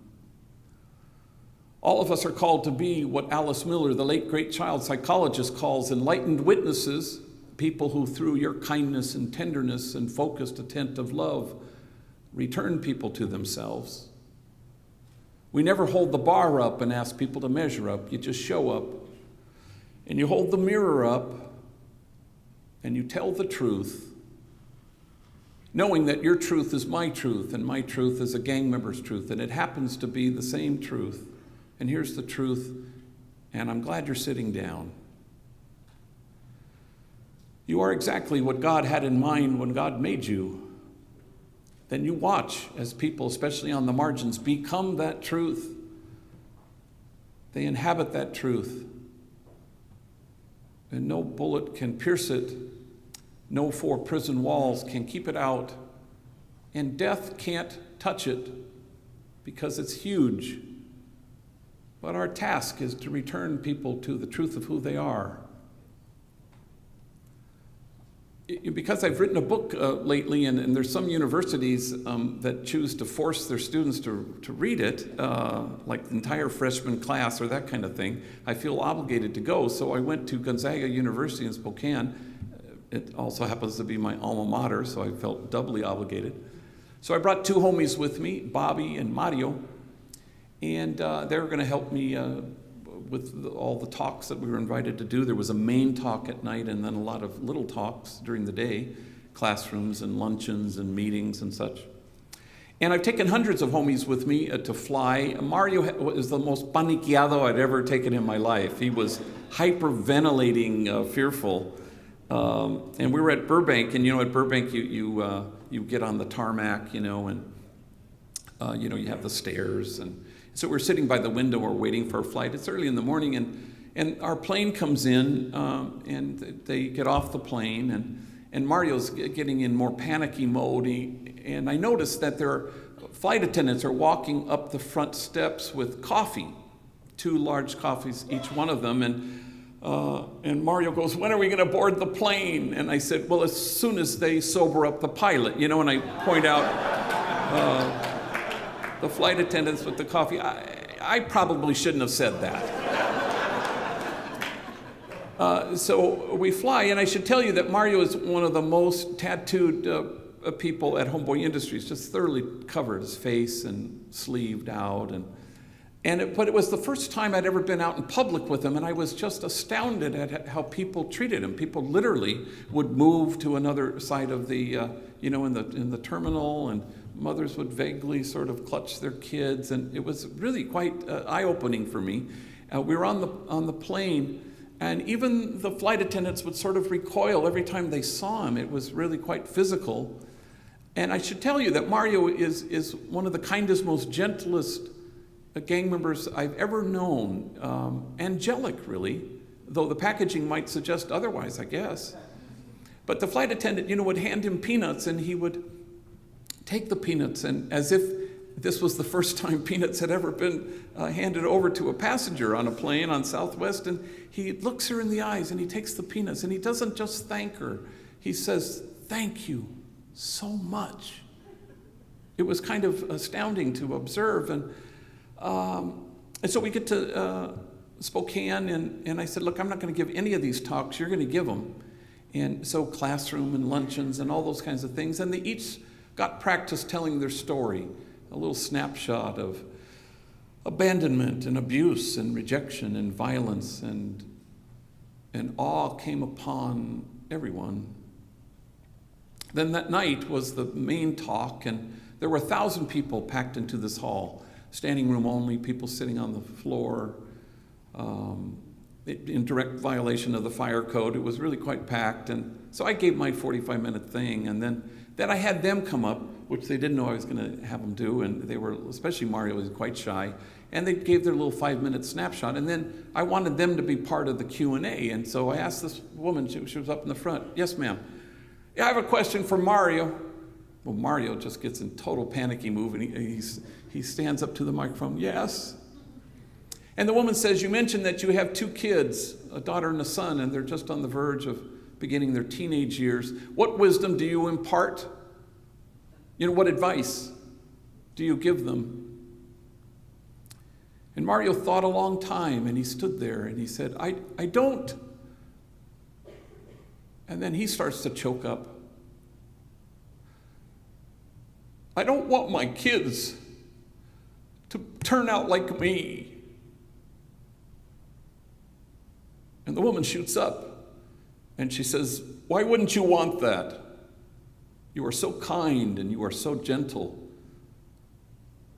All of us are called to be what Alice Miller, the late great child psychologist, calls enlightened witnesses, people who through your kindness and tenderness and focused, attentive love return people to themselves. We never hold the bar up and ask people to measure up. You just show up and you hold the mirror up and you tell the truth, knowing that your truth is my truth and my truth is a gang member's truth, and it happens to be the same truth. And here's the truth, and I'm glad you're sitting down. You are exactly what God had in mind when God made you. Then you watch as people, especially on the margins, become that truth. They inhabit that truth. And no bullet can pierce it. No 4 prison walls can keep it out. And death can't touch it because it's huge. But our task is to return people to the truth of who they are. Because I've written a book lately, and there's some universities that choose to force their students to read it, like the entire freshman class or that kind of thing, I feel obligated to go. So I went to Gonzaga University in Spokane. It also happens to be my alma mater, so I felt doubly obligated. So I brought 2 homies with me, Bobby and Mario, and they were going to help me with all the talks that we were invited to do. There was a main talk at night and then a lot of little talks during the day, classrooms and luncheons and meetings and such. And I've taken hundreds of homies with me to fly. Mario was the most paniqueado I'd ever taken in my life. He was hyperventilating, fearful. And we were at Burbank, and at Burbank you get on the tarmac, and you have the stairs. And so we're sitting by the window, we're waiting for a flight. It's early in the morning, and our plane comes in, and they get off the plane, and Mario's getting in more panicky mode. And I noticed that flight attendants are walking up the front steps with coffee, 2 large coffees, each one of them. And Mario goes, "When are we going to board the plane?" And I said, "Well, as soon as they sober up the pilot," and I point out the flight attendants with the coffee. I probably shouldn't have said that. So we fly, and I should tell you that Mario is one of the most tattooed people at Homeboy Industries, just thoroughly covered his face and sleeved out. But it was the first time I'd ever been out in public with him, and I was just astounded at how people treated him. People literally would move to another side of the, in the terminal, and mothers would vaguely sort of clutch their kids, and it was really quite eye-opening for me. We were on the plane, and even the flight attendants would sort of recoil every time they saw him. It was really quite physical. And I should tell you that Mario is one of the kindest, most gentlest gang members I've ever known. Angelic, really, though the packaging might suggest otherwise, I guess. But the flight attendant, would hand him peanuts, and he would take the peanuts, and as if this was the first time peanuts had ever been handed over to a passenger on a plane on Southwest, and he looks her in the eyes, and he takes the peanuts, and he doesn't just thank her. He says, "Thank you so much." It was kind of astounding to observe. And so we get to Spokane, and I said, "Look, I'm not going to give any of these talks. You're going to give them." And so classroom and luncheons and all those kinds of things. And they each got practice telling their story, a little snapshot of abandonment and abuse and rejection and violence, and awe came upon everyone. Then that night was the main talk, and there were 1,000 people packed into this hall, standing room only, people sitting on the floor, in direct violation of the fire code. It was really quite packed, and so I gave my 45-minute thing, and then I had them come up, which they didn't know I was going to have them do, and they were, especially Mario, was quite shy, and they gave their little 5-minute snapshot, and then I wanted them to be part of the Q&A, and so I asked this woman, she was up in the front, "Yes, ma'am. Yeah, I have a question for Mario." Well, Mario just gets in total panicky move, and he stands up to the microphone. "Yes." And the woman says, "You mentioned that you have 2 kids, a daughter and a son, and they're just on the verge of beginning their teenage years. What wisdom do you impart? What advice do you give them?" And Mario thought a long time, and he stood there, and he said, I don't. And then he starts to choke up. "I don't want my kids to turn out like me." And the woman shoots up, and she says, "Why wouldn't you want that? You are so kind, and you are so gentle.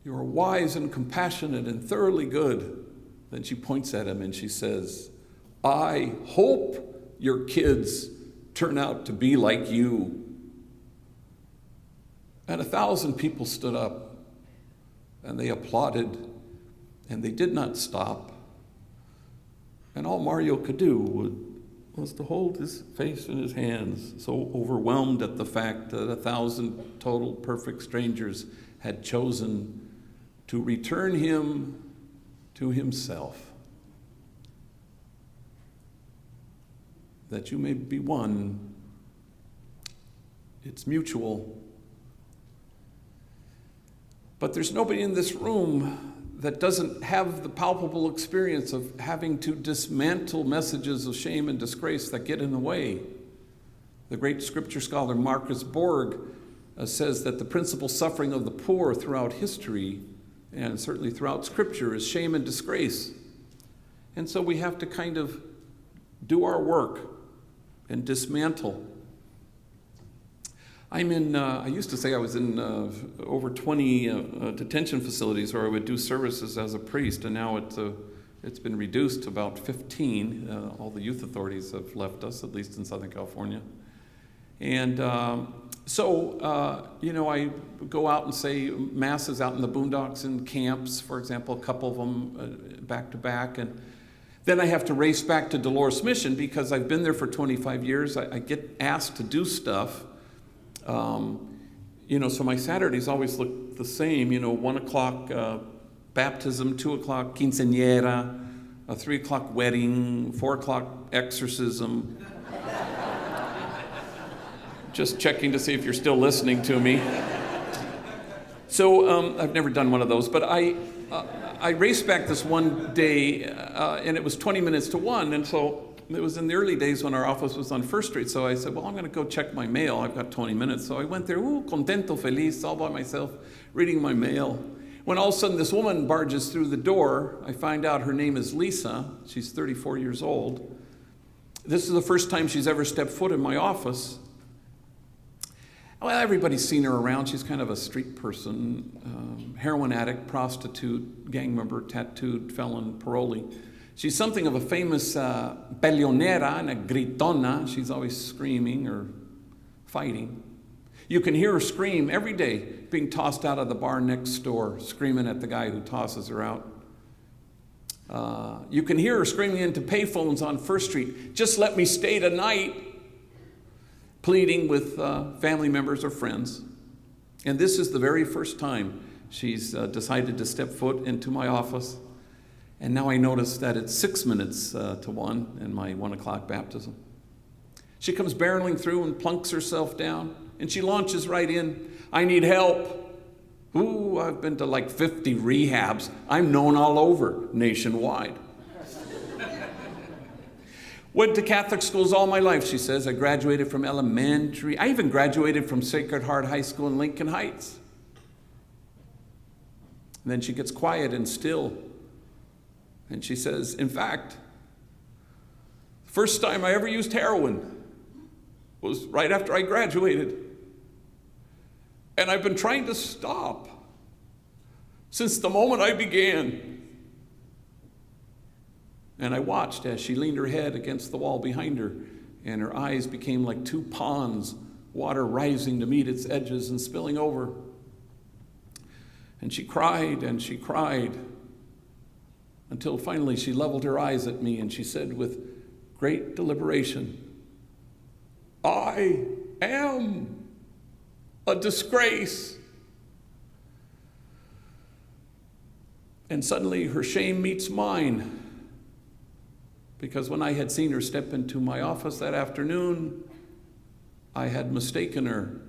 You are wise and compassionate and thoroughly good." Then she points at him and she says, "I hope your kids turn out to be like you." And 1,000 people stood up, and they applauded, and they did not stop. And all Mario could do was to hold his face in his hands, so overwhelmed at the fact that 1,000 total perfect strangers had chosen to return him to himself. That you may be one, it's mutual. But there's nobody in this room that doesn't have the palpable experience of having to dismantle messages of shame and disgrace that get in the way. The great scripture scholar Marcus Borg says that the principal suffering of the poor throughout history, and certainly throughout scripture, is shame and disgrace. And so we have to kind of do our work and dismantle. I used to say I was in over 20 detention facilities where I would do services as a priest, and now it's been reduced to about 15. All the youth authorities have left us, at least in Southern California. And I go out and say masses out in the boondocks in camps, for example, a couple of them back to back. And then I have to race back to Dolores Mission because I've been there for 25 years. I get asked to do stuff. So my Saturdays always look the same, 1 o'clock baptism, 2 o'clock quinceañera, a 3 o'clock wedding, 4 o'clock exorcism. Just checking to see if you're still listening to me. So I've never done one of those, but I raced back this one day, and it was 20 minutes to 1, and so it was in the early days when our office was on First Street, so I said, well, I'm going to go check my mail. I've got 20 minutes. So I went there, contento, feliz, all by myself, reading my mail. When all of a sudden this woman barges through the door, I find out her name is Lisa. She's 34 years old. This is the first time she's ever stepped foot in my office. Well, everybody's seen her around. She's kind of a street person, heroin addict, prostitute, gang member, tattooed, felon, parolee. She's something of a famous peleonera and a gritona. She's always screaming or fighting. You can hear her scream every day, being tossed out of the bar next door, screaming at the guy who tosses her out. You can hear her screaming into payphones on First Street, just let me stay tonight, pleading with family members or friends. And this is the very first time she's decided to step foot into my office. And now I notice that it's 6 minutes to 1 in my 1 o'clock baptism. She comes barreling through and plunks herself down, and she launches right in. I need help. Ooh, I've been to like 50 rehabs. I'm known all over nationwide. Went to Catholic schools all my life, she says. I graduated from elementary. I even graduated from Sacred Heart High School in Lincoln Heights. And then she gets quiet and still. And she says, in fact, the first time I ever used heroin was right after I graduated. And I've been trying to stop since the moment I began. And I watched as she leaned her head against the wall behind her, and her eyes became like two ponds, water rising to meet its edges and spilling over. And she cried and she cried, until finally she leveled her eyes at me and she said with great deliberation, I am a disgrace. And suddenly her shame meets mine, because when I had seen her step into my office that afternoon, I had mistaken her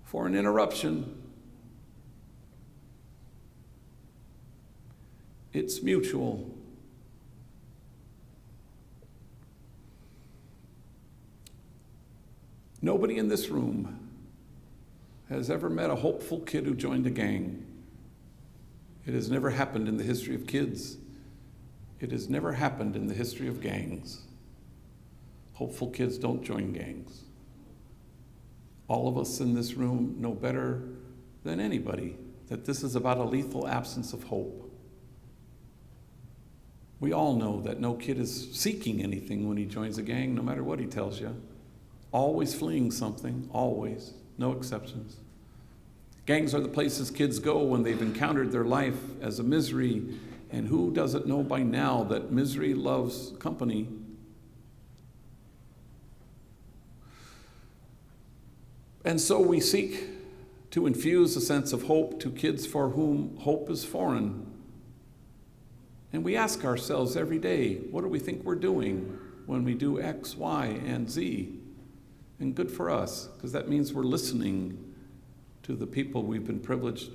for an interruption. It's mutual. Nobody in this room has ever met a hopeful kid who joined a gang. It has never happened in the history of kids. It has never happened in the history of gangs. Hopeful kids don't join gangs. All of us in this room know better than anybody that this is about a lethal absence of hope. We all know that no kid is seeking anything when he joins a gang, no matter what he tells you. Always fleeing something, always, no exceptions. Gangs are the places kids go when they've encountered their life as a misery, and who doesn't know by now that misery loves company? And so we seek to infuse a sense of hope to kids for whom hope is foreign. And we ask ourselves every day, what do we think we're doing when we do X, Y, and Z? And good for us, because that means we're listening to the people we've been privileged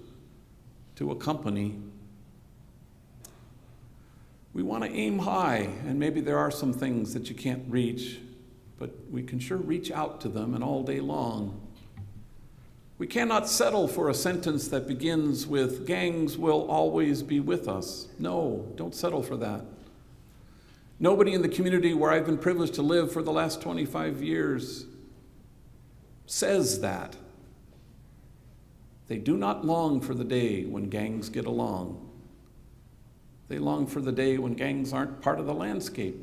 to accompany. We want to aim high, and maybe there are some things that you can't reach, but we can sure reach out to them, and all day long. We cannot settle for a sentence that begins with, gangs will always be with us. No, don't settle for that. Nobody in the community where I've been privileged to live for the last 25 years says that. They do not long for the day when gangs get along. They long for the day when gangs aren't part of the landscape.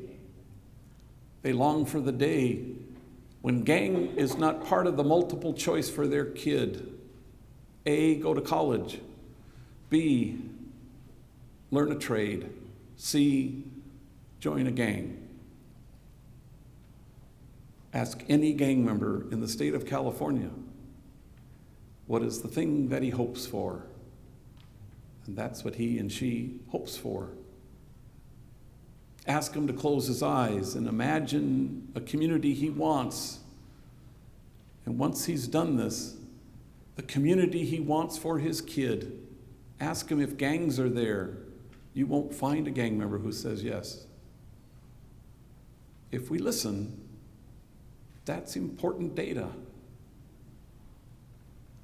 They long for the day when gang is not part of the multiple choice for their kid. A, go to college. B, learn a trade. C, join a gang. Ask any gang member in the state of California what is the thing that he hopes for. And that's what he and she hopes for. Ask him to close his eyes and imagine a community he wants. And once he's done this, the community he wants for his kid. Ask him if gangs are there. You won't find a gang member who says yes. If we listen, that's important data.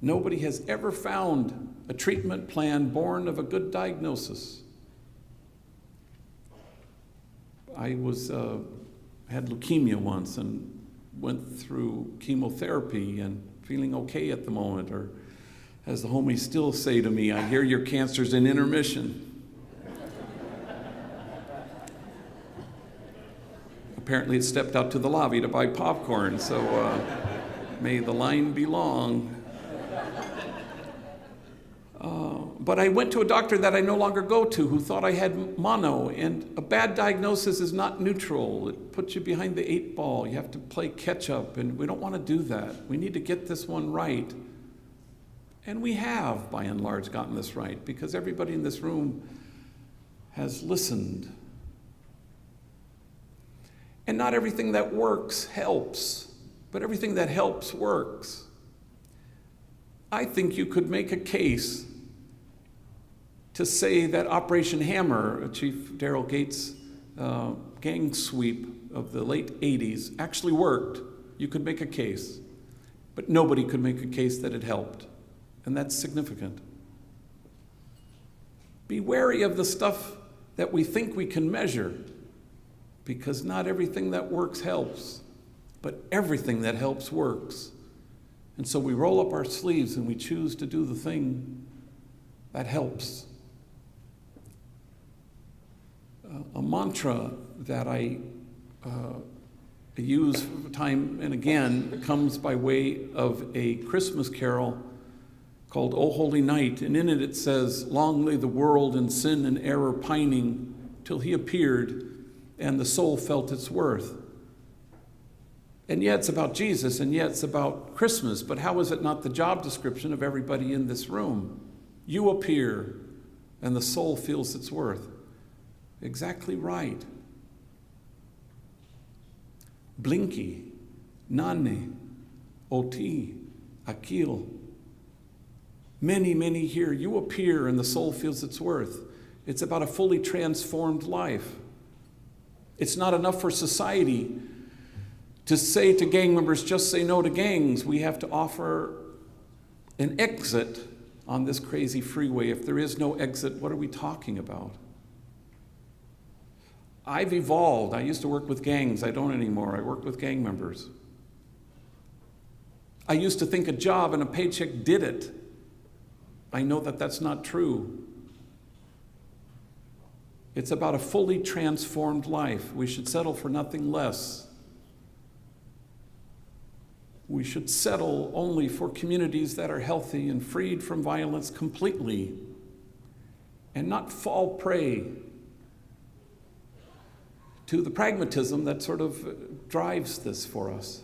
Nobody has ever found a treatment plan born of a good diagnosis. I had leukemia once and went through chemotherapy and feeling okay at the moment, or as the homies still say to me, I hear your cancer's in intermission. Apparently it stepped out to the lobby to buy popcorn, so may the line be long. But I went to a doctor that I no longer go to who thought I had mono, and a bad diagnosis is not neutral. It puts you behind the 8 ball. You have to play catch up, and we don't want to do that. We need to get this one right. And we have, by and large, gotten this right, because everybody in this room has listened. And not everything that works helps, but everything that helps works. I think you could make a case to say that Operation Hammer, Chief Daryl Yates' gang sweep of the late 80s, actually worked. You could make a case, but nobody could make a case that it helped, and that's significant. Be wary of the stuff that we think we can measure, because not everything that works helps, but everything that helps works. And so we roll up our sleeves and we choose to do the thing that helps. A mantra that I use time and again comes by way of a Christmas carol called O Holy Night, and in it says, long lay the world in sin and error pining till he appeared and the soul felt its worth. And yet it's about Jesus, and yet it's about Christmas, but how is it not the job description of everybody in this room? You appear and the soul feels its worth. Exactly right. Blinky, Nane, Oti, Akil. Many, many here, you appear and the soul feels its worth. It's about a fully transformed life. It's not enough for society to say to gang members, just say no to gangs. We have to offer an exit on this crazy freeway. If there is no exit, what are we talking about? I've evolved. I used to work with gangs. I don't anymore. I work with gang members. I used to think a job and a paycheck did it. I know that that's not true. It's about a fully transformed life. We should settle for nothing less. We should settle only for communities that are healthy and freed from violence completely, and not fall prey to the pragmatism that sort of drives this for us.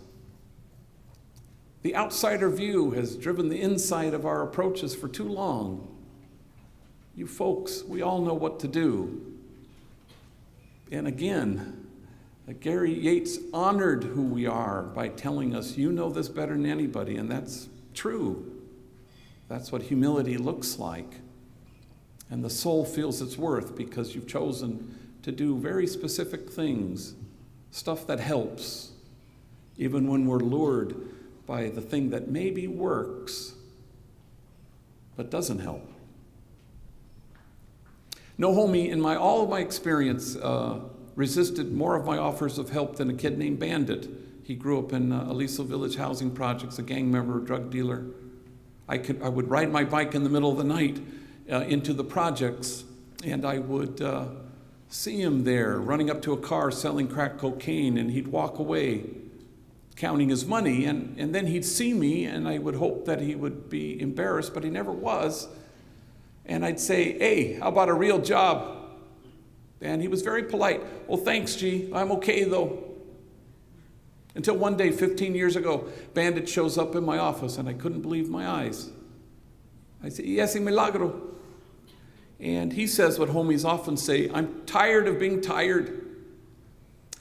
The outsider view has driven the inside of our approaches for too long. You folks, we all know what to do. And again, Gary Yates honored who we are by telling us, you know this better than anybody, and that's true. That's what humility looks like. And the soul feels its worth because you've chosen to do very specific things, stuff that helps, even when we're lured by the thing that maybe works, but doesn't help. No homie in all of my experience resisted more of my offers of help than a kid named Bandit He grew up in Aliso Village housing projects, a gang member, a drug dealer. I would ride my bike in the middle of the night into the projects, and I would see him there running up to a car selling crack cocaine, and he'd walk away counting his money, and then he'd see me, and I would hope that he would be embarrassed, but he never was. And I'd say, "Hey, how about a real job?" And he was very polite. "Well, thanks, G. I'm okay, though." Until one day, 15 years ago, Bandit shows up in my office, and I couldn't believe my eyes. I said, "Y ese milagro?" And he says what homies often say, "I'm tired of being tired."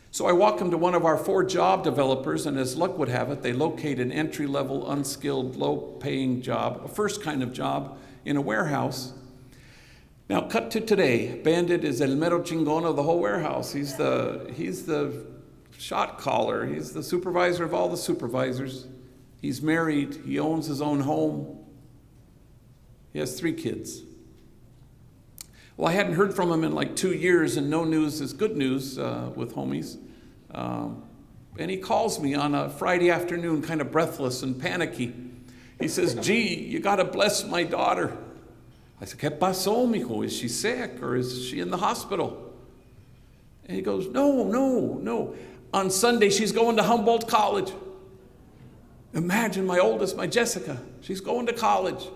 So I walk him to one of our 4 job developers, and as luck would have it, they locate an entry-level, unskilled, low-paying job, a first kind of job, in a warehouse. Now, cut to today. Bandit is el mero chingon of the whole warehouse. He's the shot caller. He's the supervisor of all the supervisors. He's married. He owns his own home. He has 3 kids. Well, I hadn't heard from him in like 2 years, and no news is good news with homies. And he calls me on a Friday afternoon, kind of breathless and panicky. He says, "Gee, you got to bless my daughter." I said, "¿Qué pasó, mijo? Is she sick or is she in the hospital?" And he goes, No. On Sunday, she's going to Humboldt College. Imagine my oldest, my Jessica. She's going to college.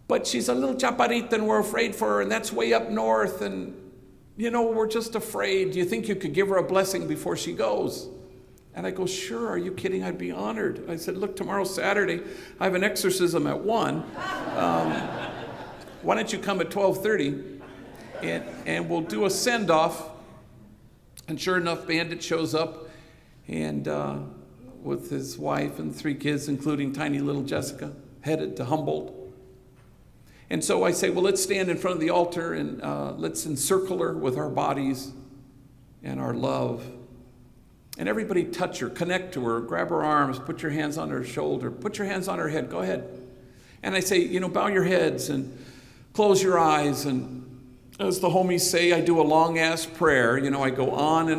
But she's a little chaparrita, and we're afraid for her, and that's way up north, and, we're just afraid. Do you think you could give her a blessing before she goes? And I go, "Sure, are you kidding? I'd be honored." I said, "Look, tomorrow's Saturday. I have an exorcism at 1. Why don't you come at 12:30, and we'll do a send-off." And sure enough, Bandit shows up, and with his wife and 3 kids, including tiny little Jessica, headed to Humboldt. And so I say, "Well, let's stand in front of the altar, and let's encircle her with our bodies and our love. And everybody touch her, connect to her, grab her arms, put your hands on her shoulder, put your hands on her head, go ahead." And I say, bow your heads and close your eyes. And as the homies say, I do a long-ass prayer. I go on.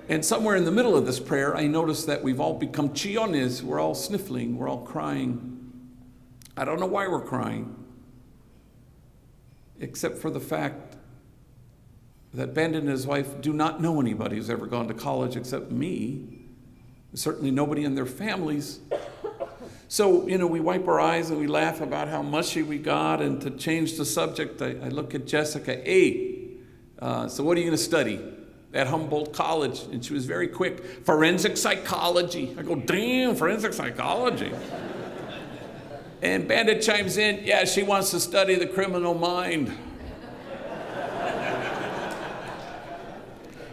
And somewhere in the middle of this prayer, I notice that we've all become chillones. We're all sniffling. We're all crying. I don't know why we're crying, except for the fact that Bandit and his wife do not know anybody who's ever gone to college except me. Certainly nobody in their families. So, we wipe our eyes and we laugh about how mushy we got. And to change the subject, I look at Jessica. "Hey, so what are you going to study at Humboldt College?" And she was very quick. "Forensic psychology." I go, "Damn, forensic psychology." And Bandit chimes in, "Yeah, she wants to study the criminal mind."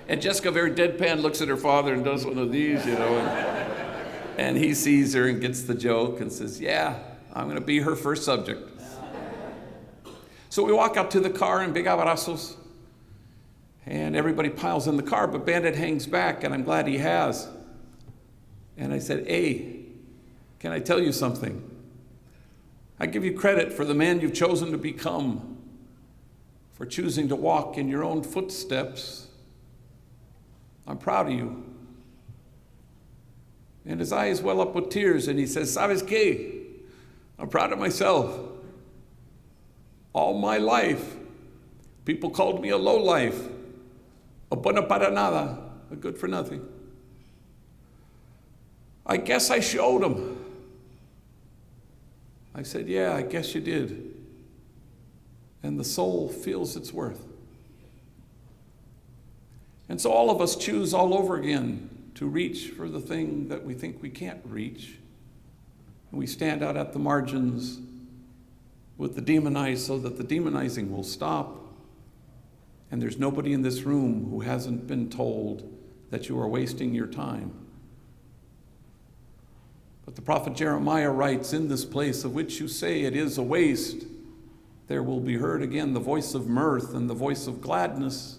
And Jessica, very deadpan, looks at her father and does one of these, and he sees her and gets the joke and says, "Yeah, I'm going to be her first subject." So we walk out to the car in big abrazos, and everybody piles in the car, but Bandit hangs back, and I'm glad he has. And I said, "Hey, can I tell you something? I give you credit for the man you've chosen to become, for choosing to walk in your own footsteps. I'm proud of you." And his eyes well up with tears, and he says, "¿Sabes qué? I'm proud of myself. All my life, people called me a lowlife, a bueno para nada, a good for nothing. I guess I showed them." I said, "Yeah, I guess you did." And the soul feels its worth. And so all of us choose all over again to reach for the thing that we think we can't reach. And we stand out at the margins with the demonized so that the demonizing will stop. And there's nobody in this room who hasn't been told that you are wasting your time. But the prophet Jeremiah writes, "In this place of which you say it is a waste, there will be heard again the voice of mirth and the voice of gladness,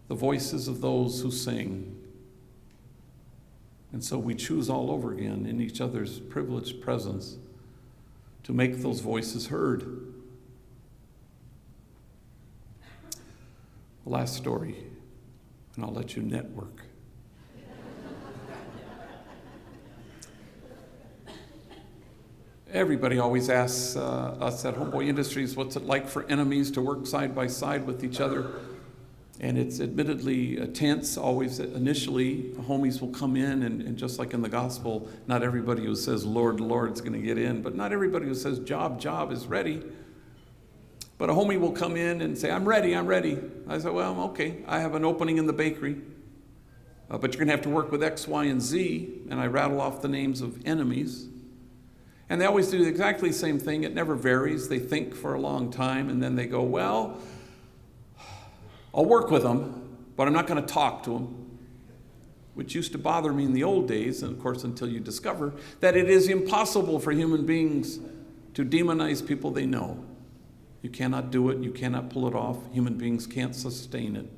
the voices of those who sing." And so we choose all over again in each other's privileged presence to make those voices heard. Last story. and I'll let you network. Everybody always asks us at Homeboy Industries, what's it like for enemies to work side by side with each other? And it's admittedly tense. Always initially, homies will come in, and just like in the gospel, not everybody who says, Lord, Lord, is going to get in, but not everybody who says, job is ready. But a homie will come in and say, I'm ready. I say, well, okay, I have an opening in the bakery, but you're going to have to work with X, Y, and Z, and I rattle off the names of enemies. And they always do exactly the same thing. It never varies. They think for a long time, and then they go, well, I'll work with them, but I'm not going to talk to them, which used to bother me in the old days, and of course until you discover that it is impossible for human beings to demonize people they know. You cannot do it. You cannot pull it off. Human beings can't sustain it.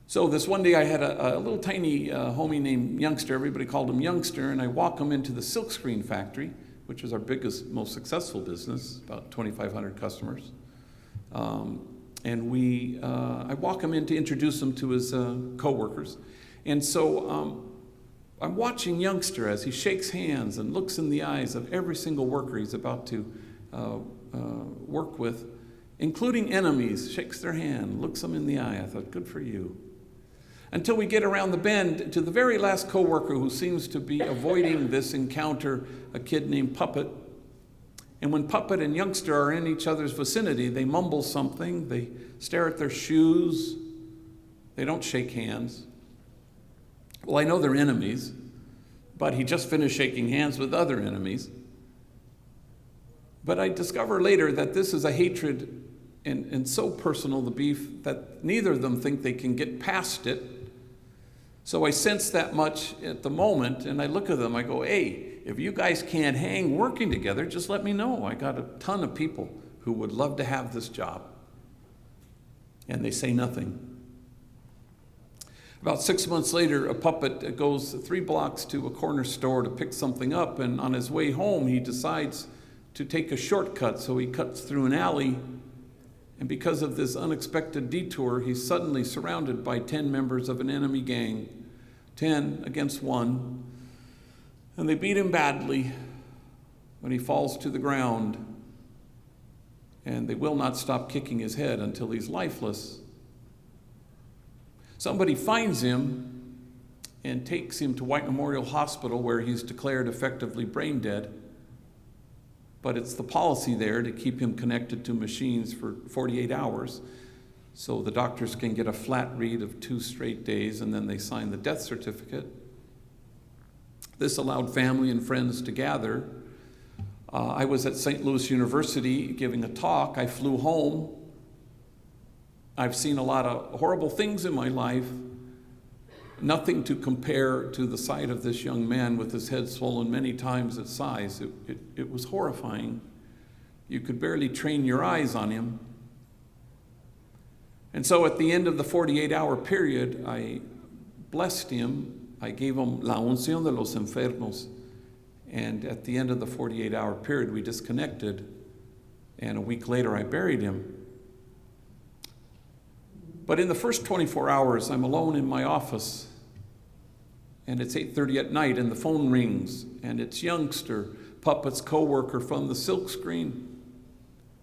So this one day I had a little tiny homie named Youngster. Everybody called him Youngster, and I walk him into the silkscreen factory, which is our biggest, most successful business, about 2,500 customers. And I walk him in to introduce him to his coworkers. And so I'm watching Youngster as he shakes hands and looks in the eyes of every single worker he's about to work with, including enemies, shakes their hand, looks them in the eye. I thought, good for you. Until we get around the bend to the very last coworker who seems to be avoiding this encounter, a kid named Puppet. And when Puppet and Youngster are in each other's vicinity, they mumble something, they stare at their shoes, they don't shake hands. Well, I know they're enemies, but he just finished shaking hands with other enemies. But I discover later that this is a hatred and so personal, the beef, that neither of them think they can get past it. So I sense that much at the moment, and I look at them, I go, hey, if you guys can't hang working together, just let me know. I got a ton of people who would love to have this job. And they say nothing. About 6 months later, a Puppet goes 3 blocks to a corner store to pick something up, and on his way home, he decides to take a shortcut, so he cuts through an alley. And because of this unexpected detour, he's suddenly surrounded by 10 members of an enemy gang, 10 against 1. And they beat him badly when he falls to the ground. And they will not stop kicking his head until he's lifeless. Somebody finds him and takes him to White Memorial Hospital, where he's declared effectively brain dead. But it's the policy there to keep him connected to machines for 48 hours. So the doctors can get a flat read of 2 straight days, and then they sign the death certificate. This allowed family and friends to gather. I was at St. Louis University giving a talk. I flew home. I've seen a lot of horrible things in my life. Nothing to compare to the sight of this young man with his head swollen many times its size. It was horrifying. You could barely train your eyes on him. And so at the end of the 48-hour period, I blessed him. I gave him la unción de los enfermos. And at the end of the 48-hour period, we disconnected. And a week later, I buried him. But in the first 24 hours, I'm alone in my office. And it's 8:30 at night, and the phone rings. And it's Youngster, Puppet's coworker from the silkscreen.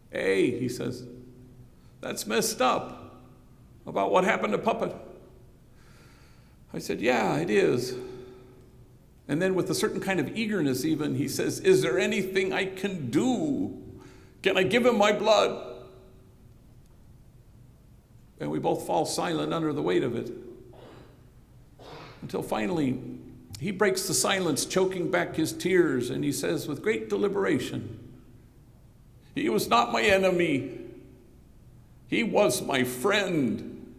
Hey, he says, that's messed up about what happened to Puppet. I said, yeah, it is. And then with a certain kind of eagerness even, he says, is there anything I can do? Can I give him my blood? And we both fall silent under the weight of it. Until finally, he breaks the silence, choking back his tears, and he says with great deliberation, he was not my enemy. He was my friend.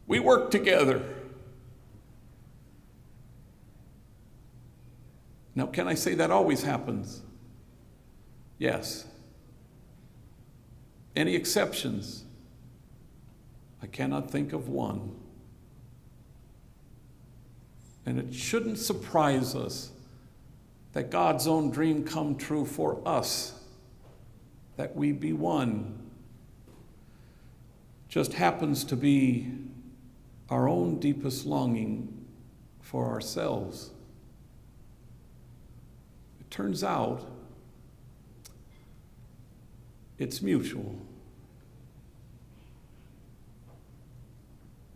We worked together. Now, can I say that always happens? Yes. Any exceptions? I cannot think of one. And it shouldn't surprise us that God's own dream come true for us, that we be one. just happens to be our own deepest longing for ourselves. It turns out it's mutual.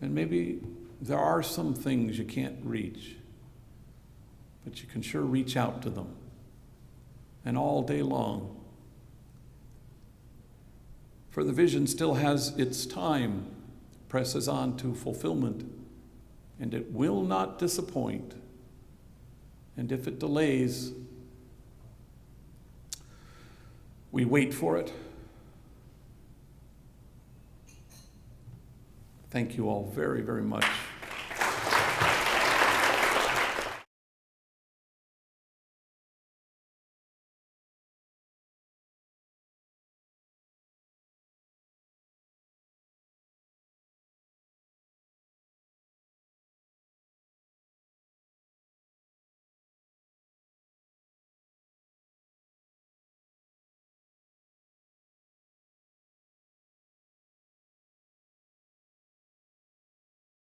And maybe there are some things you can't reach, but you can sure reach out to them. And all day long. For the vision still has its time, presses on to fulfillment, and it will not disappoint. And if it delays, we wait for it. Thank you all very, very much